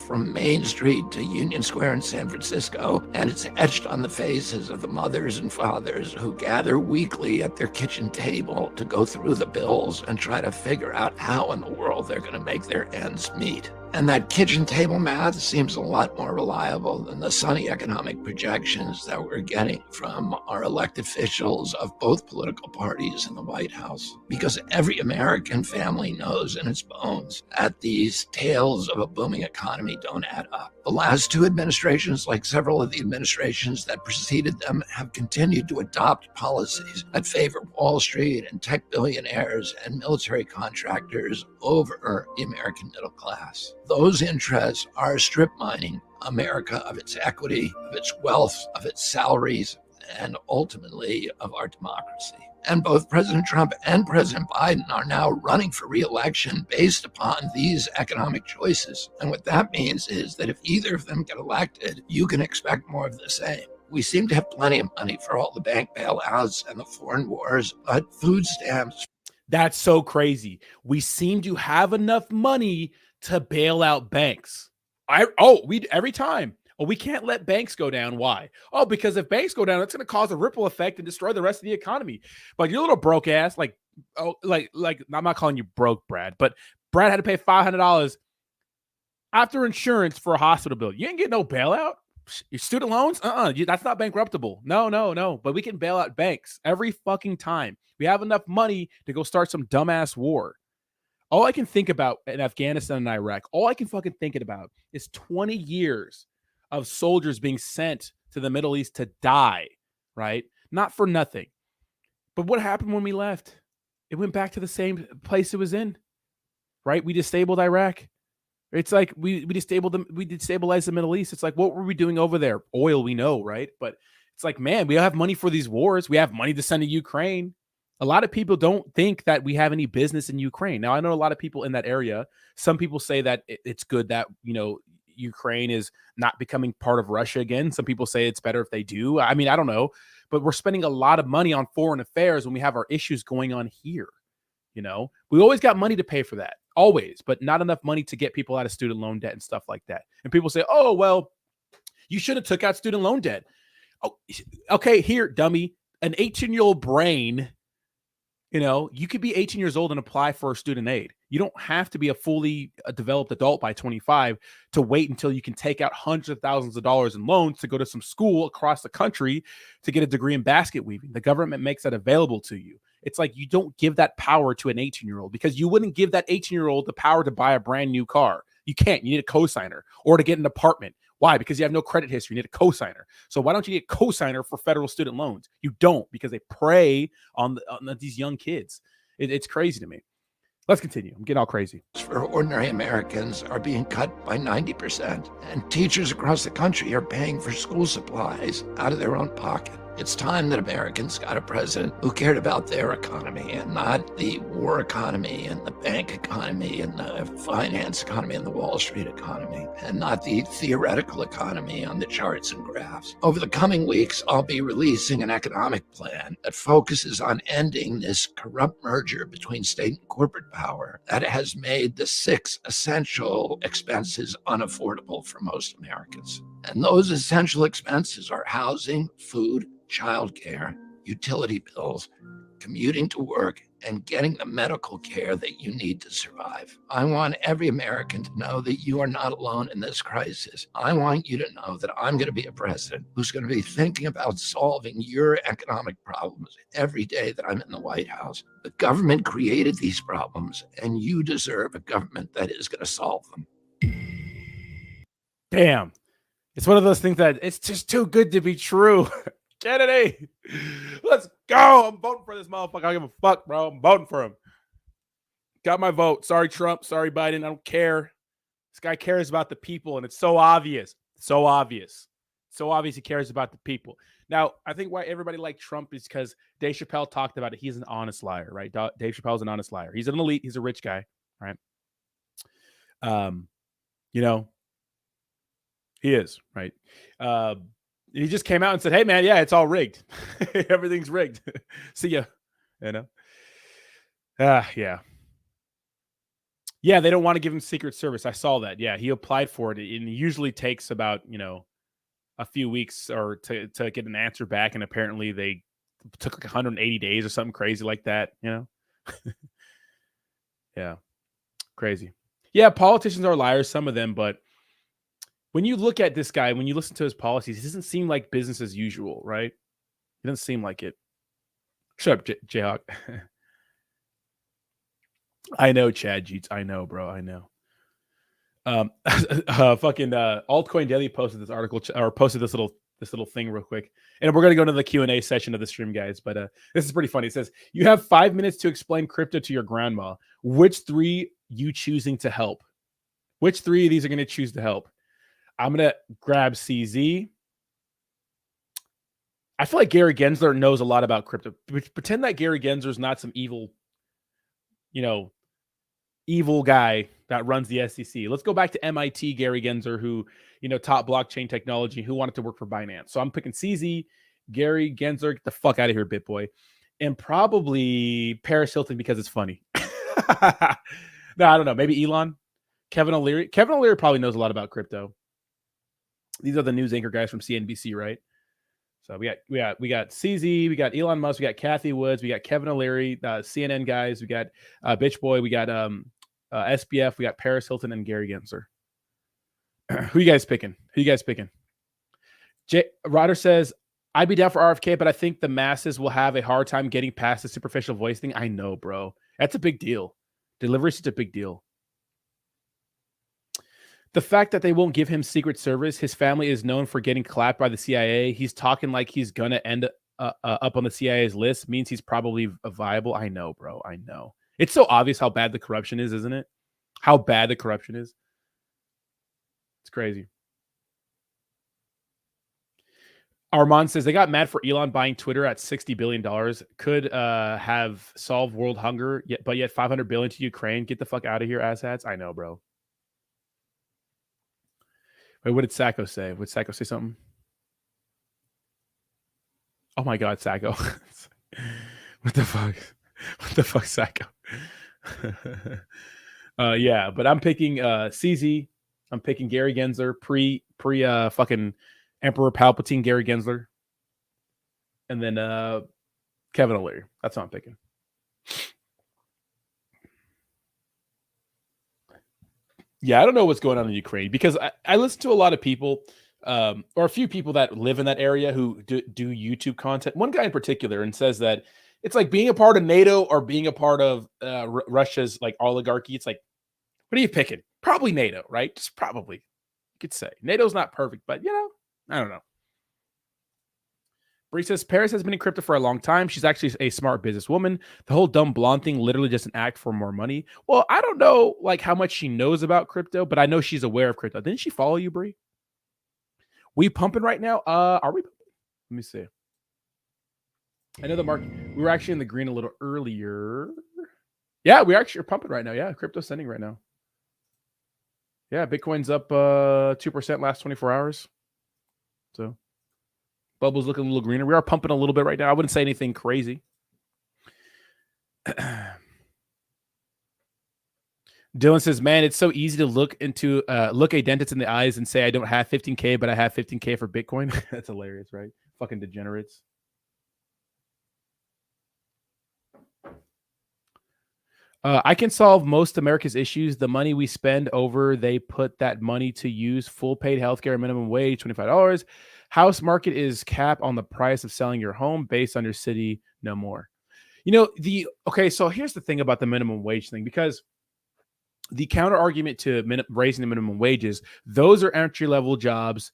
B: From Main Street to Union Square in San Francisco, and it's etched on the faces of the mothers and fathers who gather weekly at their kitchen table to go through the bills and try to figure out how in the world they're going to make their ends meet. And that kitchen table math seems a lot more reliable than the sunny economic projections that we're getting from our elected officials of both political parties in the White House. Because every American family knows in its bones that these tales of a booming economy don't add up. The last 2 administrations, like several of the administrations that preceded them, have continued to adopt policies that favor Wall Street and tech billionaires and military contractors over the American middle class. Those interests are strip mining America of its equity, of its wealth, of its salaries, and ultimately of our democracy. And both President Trump and President Biden are now running for re-election based upon these economic choices. And what that means is that if either of them get elected, you can expect more of the same. We seem to have plenty of money for all the bank bailouts and the foreign wars, but food stamps.
A: That's so crazy. We seem to have enough money to bail out banks. Every time. Oh, we can't let banks go down. Why? Oh, because if banks go down, it's going to cause a ripple effect and destroy the rest of the economy. But your little broke ass, like I'm not calling you broke, Brad, but Brad had to pay $500 after insurance for a hospital bill. You ain't getting no bailout. Your student loans? That's not bankruptable. No. But we can bail out banks every fucking time. We have enough money to go start some dumbass war. All I can think about in Afghanistan and Iraq, all I can fucking think about is 20 years of soldiers being sent to the Middle East to die, right? Not for nothing. But what happened when we left? It went back to the same place it was in, right? We destabilized Iraq. It's like we destabilized the Middle East. It's like, what were we doing over there? Oil, we know, right? But it's like, man, we don't have money for these wars. We have money to send to Ukraine. A lot of people don't think that we have any business in Ukraine. Now, I know a lot of people in that area. Some people say that it's good that, you know, Ukraine is not becoming part of Russia again. Some people say it's better if they do. I mean, I don't know, but we're spending a lot of money on foreign affairs when we have our issues going on here. You know, we always got money to pay for that, always, but not enough money to get people out of student loan debt and stuff like that. And people say, oh, well, you should have took out student loan debt. Oh, okay, here, dummy, an 18-year-old brain You could be 18 years old and apply for student aid. You don't have to be a fully developed adult by 25 to wait until you can take out hundreds of thousands of dollars in loans to go to some school across the country to get a degree in basket weaving. The government makes that available to you. It's like you don't give that power to an 18-year-old because you wouldn't give that 18-year-old the power to buy a brand new car. You can't. You need a cosigner or to get an apartment. Why? Because you have no credit history. You need a cosigner. So why don't you get a cosigner for federal student loans? You don't, because they prey on these young kids. It's crazy to me. Let's continue. I'm getting all crazy.
B: For ordinary Americans are being cut by 90%, and teachers across the country are paying for school supplies out of their own pocket. It's time that Americans got a president who cared about their economy and not the war economy and the bank economy and the finance economy and the Wall Street economy, and not the theoretical economy on the charts and graphs. Over the coming weeks, I'll be releasing an economic plan that focuses on ending this corrupt merger between state and corporate power that has made the 6 essential expenses unaffordable for most Americans. And those essential expenses are housing, food, childcare, utility bills, commuting to work, and getting the medical care that you need to survive. I want every American to know that you are not alone in this crisis. I want you to know that I'm going to be a president who's going to be thinking about solving your economic problems every day that I'm in the White House. The government created these problems, and you deserve a government that is going to solve them.
A: Damn. It's one of those things that it's just too good to be true. Kennedy, let's go. I'm voting for this motherfucker. I don't give a fuck, bro. I'm voting for him. Got my vote. Sorry, Trump. Sorry, Biden. I don't care. This guy cares about the people, and it's so obvious. So obvious. So obvious he cares about the people. Now, I think why everybody liked Trump is because Dave Chappelle talked about it. He's an honest liar, right? Dave Chappelle's an honest liar. He's an elite. He's a rich guy, right? He is, right? He just came out and said, hey, man, yeah, it's all rigged. Everything's rigged. See ya. Yeah. Yeah, they don't want to give him Secret Service. I saw that. Yeah, he applied for it. And it usually takes about, a few weeks or to get an answer back. And apparently they took like 180 days or something crazy like that, Yeah. Crazy. Yeah, politicians are liars, some of them, but when you look at this guy, when you listen to his policies, he doesn't seem like business as usual, right? He doesn't seem like it. Shut up, Jayhawk. I know, Chad Jeets. I know, bro. I know. Fucking Altcoin Daily posted this article or posted this little thing real quick, and we're gonna go to the Q&A session of the stream, guys. But this is pretty funny. It says you have 5 minutes to explain crypto to your grandma. Which 3 you choosing to help? Which 3 of these are going to choose to help? I'm going to grab CZ. I feel like Gary Gensler knows a lot about crypto. Pretend that Gary Gensler is not some evil guy that runs the SEC. Let's go back to MIT Gary Gensler, who, taught blockchain technology, who wanted to work for Binance. So I'm picking CZ, Gary Gensler, get the fuck out of here, BitBoy. And probably Paris Hilton because it's funny. No, I don't know. Maybe Elon. Kevin O'Leary. Kevin O'Leary probably knows a lot about crypto. These are the news anchor guys from CNBC, right? So we got CZ, we got Elon Musk, we got Kathy Woods, we got Kevin O'Leary, CNN guys, we got Bitch Boy, we got SBF, we got Paris Hilton, and Gary Gensler. Who you guys picking? Ryder says, I'd be down for RFK, but I think the masses will have a hard time getting past the superficial voice thing. I know, bro. That's a big deal. Delivery is such a big deal. The fact that they won't give him Secret Service, his family is known for getting clapped by the CIA. He's talking like he's going to end up on the CIA's list, means he's probably viable. I know, bro. I know. It's so obvious how bad the corruption is, isn't it? How bad the corruption is. It's crazy. Armand says they got mad for Elon buying Twitter at $60 billion. Could have solved world hunger, but yet $500 billion to Ukraine. Get the fuck out of here, asshats. I know, bro. Wait, what did Sacco say? Would Sacco say something? Oh my God, Sacco. What the fuck? What the fuck, Sacco? Yeah, but I'm picking CZ. I'm picking Gary Gensler, pre fucking Emperor Palpatine, Gary Gensler. And then Kevin O'Leary. That's what I'm picking. Yeah, I don't know what's going on in Ukraine because I listen to a lot of people, or a few people that live in that area who do YouTube content. One guy in particular, and says that it's like being a part of NATO or being a part of Russia's like oligarchy. It's like, what are you picking? Probably NATO, right? Just probably, you could say NATO's not perfect, but I don't know. Bree says Paris has been in crypto for a long time. She's actually a smart businesswoman. The whole dumb blonde thing, literally just an act for more money. Well, I don't know like how much she knows about crypto, but I know she's aware of crypto. Didn't she follow you, Bree? We pumping right now? Are we? Let me see. I know the market. We were actually in the green a little earlier. Yeah, we actually are pumping right now. Yeah, crypto sending right now. Yeah, Bitcoin's up 2% last 24 hours. So bubble's looking a little greener. We are pumping a little bit right now. I wouldn't say anything crazy. Dylan says, man, it's so easy to look a dentist in the eyes and say I don't have 15K, but I have 15K for Bitcoin. That's hilarious, right? Fucking degenerates. I can solve most America's issues. The money we spend over, they put that money to use. Full paid healthcare, minimum wage, $25. House market is cap on the price of selling your home based on your city, no more. So here's the thing about the minimum wage thing, because the counter argument to raising the minimum wages, those are entry level jobs.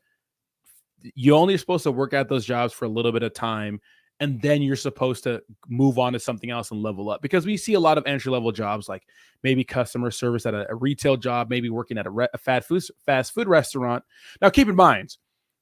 A: You only are supposed to work at those jobs for a little bit of time, and then you're supposed to move on to something else and level up, because we see a lot of entry level jobs, like maybe customer service at a retail job, maybe working at a fast food restaurant. Now, keep in mind,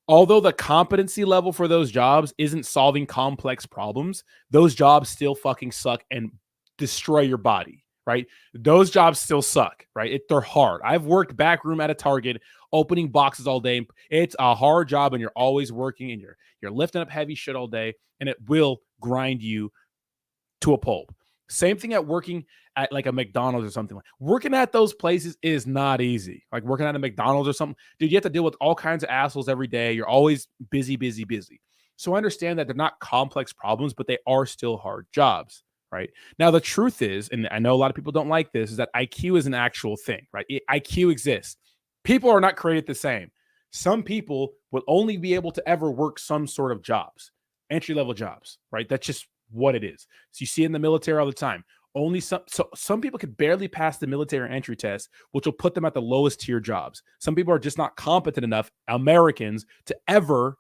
A: although the competency level for those jobs isn't solving complex problems, those jobs still fucking suck and destroy your body, right? Those jobs still suck, right? They're hard. I've worked backroom at a Target, opening boxes all day. It's a hard job, and you're always working, and you're lifting up heavy shit all day, and it will grind you to a pulp. Same thing at working at like a McDonald's or something. Working at those places is not easy. Like working at a McDonald's or something, dude, you have to deal with all kinds of assholes every day. You're always busy. So I understand that they're not complex problems, but they are still hard jobs, right? Now, the truth is, and I know a lot of people don't like this, is that IQ is an actual thing, right? IQ exists. People are not created the same. Some people will only be able to ever work some sort of jobs, entry-level jobs, right? That's just what it is. So you see in the military all the time. Only some people could barely pass the military entry test, which will put them at the lowest tier jobs. Some people are just not competent enough, Americans, to ever,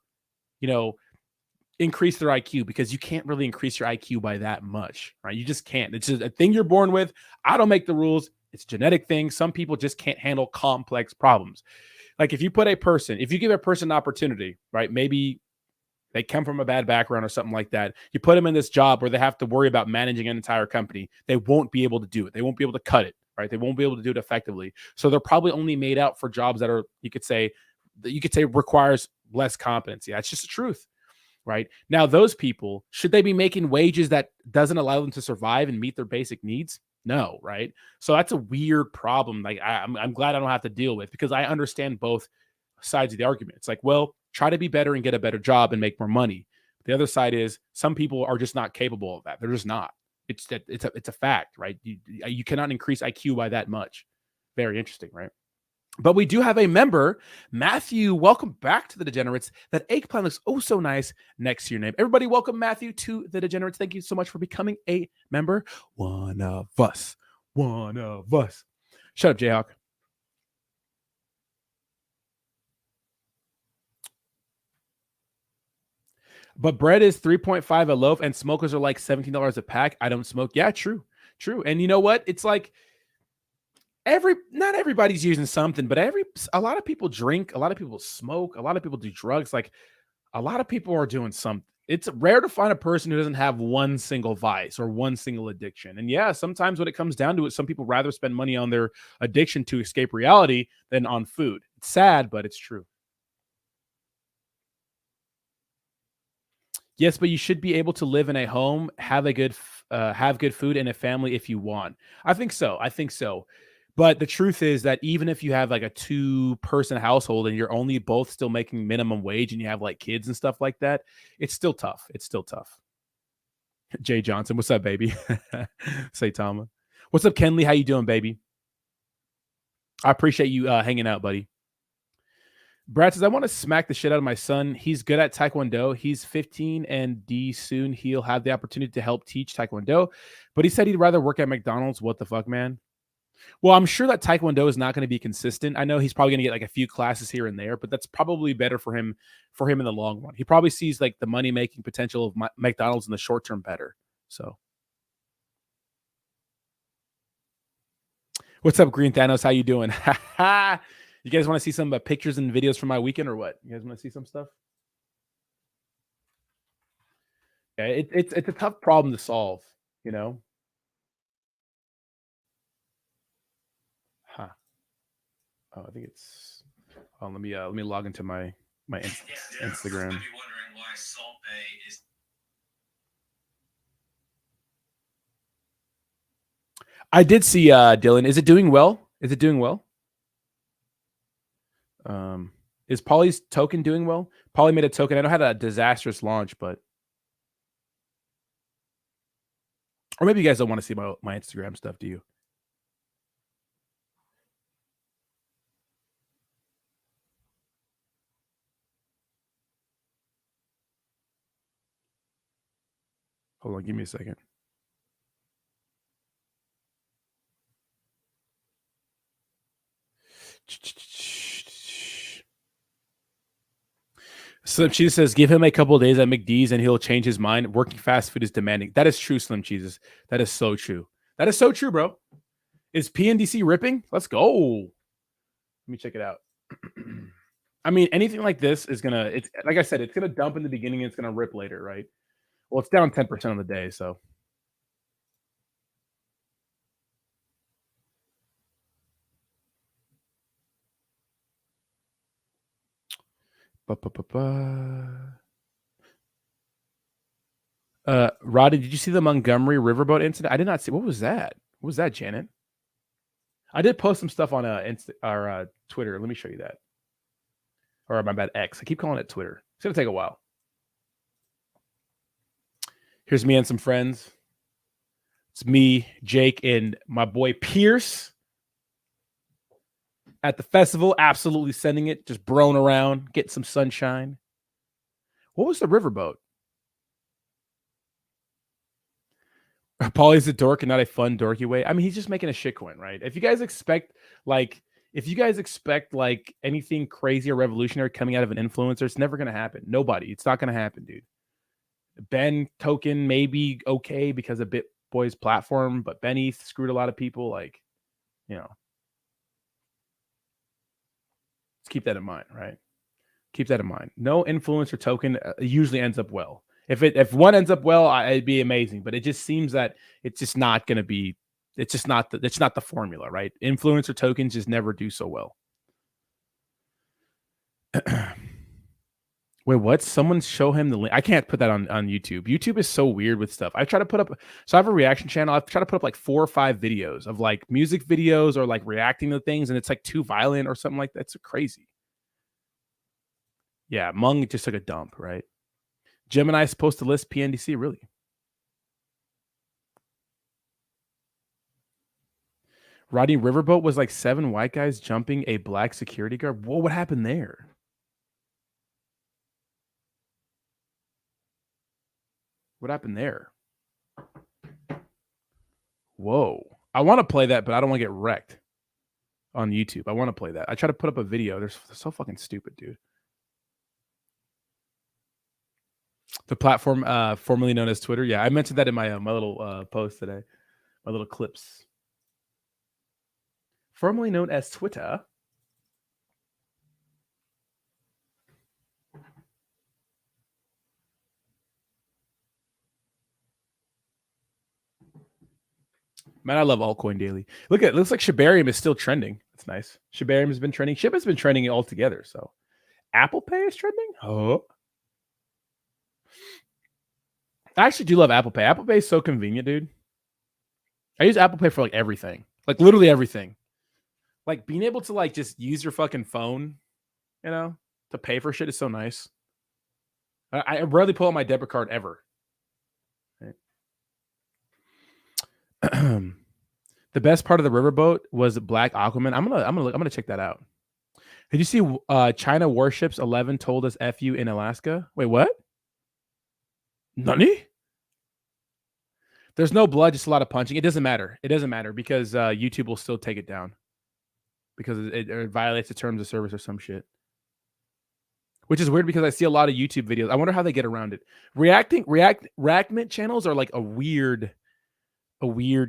A: increase their IQ, because you can't really increase your IQ by that much, right? You just can't. It's just a thing you're born with. I don't make the rules. It's a genetic thing. Some people just can't handle complex problems. Like if you give a person an opportunity, right? Maybe they come from a bad background or something like that. You put them in this job where they have to worry about managing an entire company. They won't be able to do it. They won't be able to cut it, right? They won't be able to do it effectively. So they're probably only made out for jobs that are, you could say requires less competency. That's just the truth, right? Now, those people, should they be making wages that doesn't allow them to survive and meet their basic needs? No, right? So that's a weird problem. Like I'm glad I don't have to deal with, because I understand both sides of the argument. It's like, well, try to be better and get a better job and make more money. The other side is some people are just not capable of that. They're just not. It's a fact, right? You cannot increase IQ by that much. Very interesting, right? But we do have a member, Matthew. Welcome back to the Degenerates. That eggplant looks oh so nice next to your name. Everybody, welcome Matthew to the Degenerates. Thank you so much for becoming a member. One of us. Shut up, Jayhawk. But bread is $3.5 a loaf, and smokers are like $17 a pack. I don't smoke. Yeah, true. And you know what? It's like not everybody's using something, but a lot of people drink, a lot of people smoke, a lot of people do drugs. Like a lot of people are doing something. It's rare to find a person who doesn't have one single vice or one single addiction. And yeah, sometimes when it comes down to it, some people rather spend money on their addiction to escape reality than on food. It's sad, but it's true. Yes, but you should be able to live in a home, have good food, and a family if you want. I think so. But the truth is that even if you have like a 2-person household and you're only both still making minimum wage and you have like kids and stuff like that, it's still tough. Jay Johnson, what's up, baby? Say Tama. What's up, Kenley? How you doing, baby? I appreciate you hanging out, buddy. Brad says, I want to smack the shit out of my son. He's good at Taekwondo. He's 15 and soon he'll have the opportunity to help teach Taekwondo. But he said he'd rather work at McDonald's. What the fuck, man? Well, I'm sure that Taekwondo is not going to be consistent. I know he's probably going to get like a few classes here and there, but that's probably better for him in the long run. He probably sees like the money making potential of McDonald's in the short term better. So, what's up, Green Thanos? How you doing? You guys want to see some pictures and videos from my weekend or what? You guys want to see some stuff? Yeah, it's a tough problem to solve, you know. Huh. Oh, I think it's. Oh, let me log into my Instagram. I did see Dylan. Is it doing well? Is Polly's token doing well? Polly made a token. I know it had a disastrous launch, but or maybe you guys don't want to see my Instagram stuff, do you? Hold on, give me a second. Slim Cheese says, give him a couple of days at McD's and he'll change his mind. Working fast food is demanding. That is true, Slim Cheeses. That is so true. That is so true, bro. Is PNDC ripping? Let's go. Let me check it out. I mean, anything like this is it's like I said, it's gonna dump in the beginning and it's gonna rip later, right? Well, it's down 10% on the day, so. Roddy, did you see the Montgomery riverboat incident? I did not see. What was that? What was that, Janet? I did post some stuff on Twitter. Let me show you that. Or my bad, X. I keep calling it Twitter. It's gonna take a while. Here's me and some friends. It's me, Jake, and my boy Pierce at the festival. Absolutely sending it, just broing around, getting some sunshine. What was the riverboat? Pauly's a dork and not a fun dorky way. I mean, he's just making a shitcoin, right? If you guys expect anything crazy or revolutionary coming out of an influencer, it's never going to happen. Nobody. It's not going to happen, dude. Ben token maybe okay because of BitBoy's platform, but Ben ETH screwed a lot of people. Like, you know, let's keep that in mind, right? Keep that in mind. No influencer token usually ends up well. If one ends up well, it'd be amazing. But it just seems that it's just not going to be. It's just not the formula, right? Influencer tokens just never do so well. Wait, what? Someone show him the link. I can't put that on YouTube. YouTube is so weird with stuff. I try to put up. So I have a reaction channel. I've tried to put up like 4 or 5 videos of like music videos or like reacting to things, and it's like too violent or something like that. It's crazy. Yeah, Mung just took a dump, right? Gemini is supposed to list PNDC, really? Roddy Riverboat was like 7 white guys jumping a black security guard. Whoa, what happened there? What happened there? Whoa. I want to play that, but I don't want to get wrecked on YouTube. I want to play that. I try to put up a video. They're so fucking stupid, dude. The platform formerly known as Twitter. Yeah, I mentioned that in my little post today. My little clips. Formerly known as Twitter. Man, I love altcoin daily. Look at it. Looks like Shibarium is still trending. That's nice. Shibarium has been trending. SHIB has been trending altogether. So Apple Pay is trending. Oh, I actually do love Apple Pay. Apple Pay is so convenient, dude. I use Apple Pay for like everything, like literally everything. Like being able to like just use your fucking phone, you know, to pay for shit is so nice. I rarely pull out my debit card ever. Right. The best part of the riverboat was Black Aquaman. I'm gonna check that out. Did you see China warships 11 told us F you in Alaska? Wait, what? Nani? There's no blood, just a lot of punching. It doesn't matter. It doesn't matter because YouTube will still take it down because it violates the terms of service or some shit. Which is weird because I see a lot of YouTube videos. I wonder how they get around it. Reactment channels are like a weird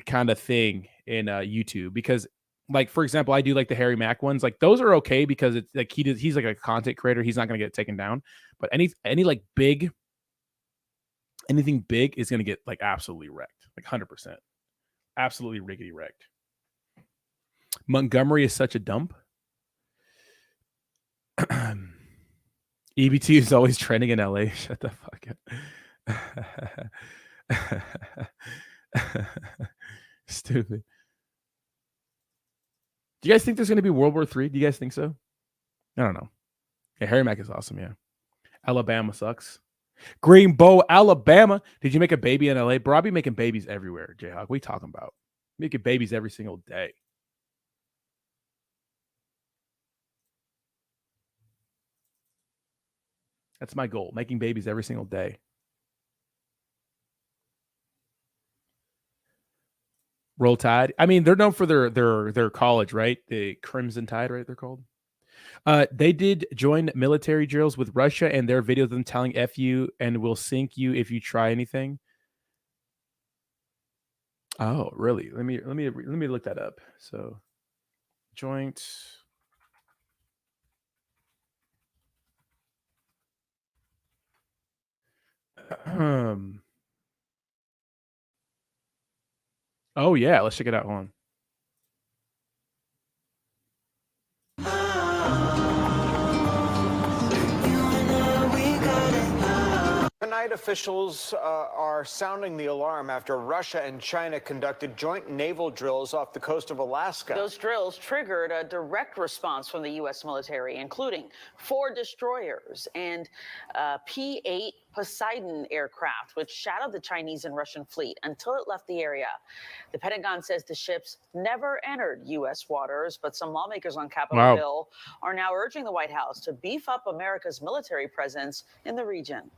A: kind of thing in YouTube because, like, for example, I do like the Harry Mack ones. Like those are okay because it's like he's like a content creator. He's not gonna get taken down. But any like big, anything big is gonna get like absolutely wrecked, like 100%, absolutely riggedy wrecked. Montgomery is such a dump. EBT is always trending in LA. Shut the fuck up. Stupid. Do you guys think there's going to be World War III? Do you guys think so? I don't know. Yeah, Harry Mack is awesome, yeah. Alabama sucks. Greenbow, Alabama. Did you make a baby in LA? Bro, I'll be making babies everywhere, Jayhawk. What are you talking about? Making babies every single day. That's my goal, making babies every single day. Roll Tide. I mean, they're known for their college, right? The Crimson Tide, right? They're called. They did join military drills with Russia, and their videos of them telling "F you" and "will sink you if you try anything." Oh, really? Let me look that up. So, joint. Oh yeah, let's check it out. Hold on.
C: Tonight, officials are sounding the alarm after Russia and China conducted joint naval drills off the coast of Alaska.
D: Those drills triggered a direct response from the U.S. military, including 4 destroyers and P-8 Poseidon aircraft, which shadowed the Chinese and Russian fleet until it left the area. The Pentagon says the ships never entered U.S. waters, but some lawmakers on Capitol Hill are now urging the White House to beef up America's military presence in the region.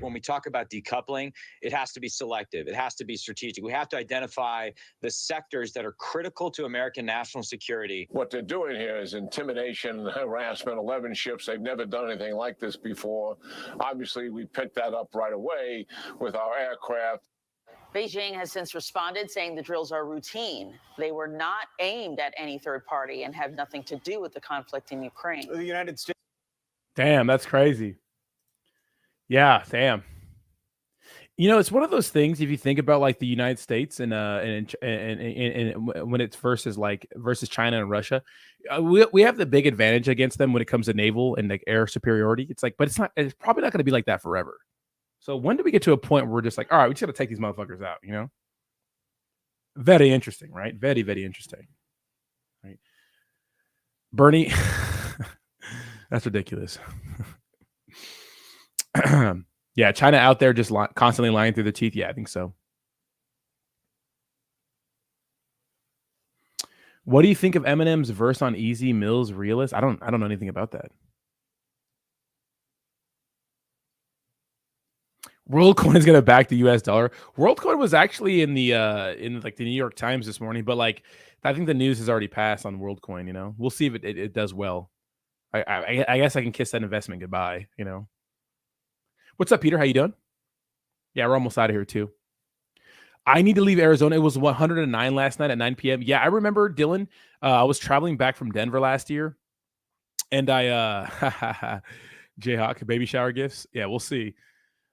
E: When we talk about decoupling, it has to be selective. It has to be strategic. We have to identify the sectors that are critical to American national security.
F: What they're doing here is intimidation and harassment. 11 ships. They've never done anything like this before. Obviously, we picked that up right away with our aircraft.
D: Beijing has since responded, saying the drills are routine. They were not aimed at any third party and have nothing to do with the conflict in Ukraine.
C: The United States.
A: Damn, that's crazy. Yeah, damn. You know, it's one of those things. If you think about like the United States and when it's versus China and Russia, we have the big advantage against them when it comes to naval and like air superiority. It's like, but it's probably not going to be like that forever. So when do we get to a point where we're just like, all right, we just got to take these motherfuckers out? You know, very interesting, right? Very, very interesting, right? Bernie, that's ridiculous. Yeah, China out there just constantly lying through their teeth. Yeah, I think so. What do you think of Eminem's verse on Easy Mills Realist? I don't know anything about that. WorldCoin is gonna back the US dollar. WorldCoin was actually in the like the New York Times this morning, but like I think the news has already passed on WorldCoin. You know, we'll see if it does well. I guess I can kiss that investment goodbye. You know. What's up, Peter? How you doing? Yeah, we're almost out of here too. I need to leave Arizona. It was 109 last night at 9 p.m. Yeah, I remember, Dylan. I was traveling back from Denver last year, and I Jayhawk baby shower gifts. Yeah, we'll see.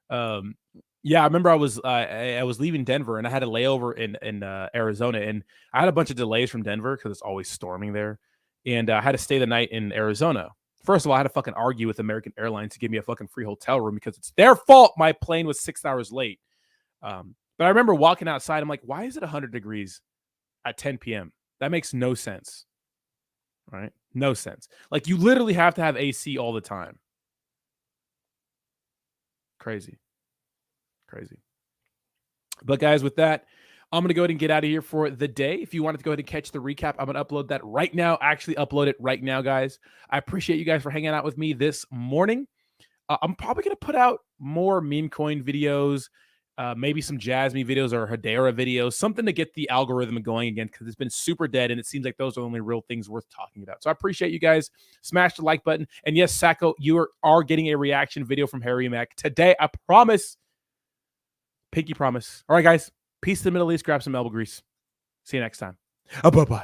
A: Yeah, I remember I was leaving Denver and I had a layover in Arizona, and I had a bunch of delays from Denver because it's always storming there, and I had to stay the night in Arizona. First of all, I had to fucking argue with American Airlines to give me a fucking free hotel room because it's their fault my plane was 6 hours late. But I remember walking outside. I'm like, why is it 100 degrees at 10 p.m.? That makes no sense. Right? No sense. Like, you literally have to have AC all the time. Crazy. But guys, with that, I'm going to go ahead and get out of here for the day. If you wanted to go ahead and catch the recap, I'm going to upload that right now. Actually, upload it right now, guys. I appreciate you guys for hanging out with me this morning. I'm probably going to put out more meme coin videos, maybe some Jasmine videos or Hedera videos, something to get the algorithm going again, because it's been super dead and it seems like those are the only real things worth talking about. So I appreciate you guys. Smash the like button. And yes, Sacco, you are getting a reaction video from Harry Mack today. I promise. Pinky promise. All right, guys. Peace to the Middle East. Grab some elbow grease. See you next time. Bye-bye.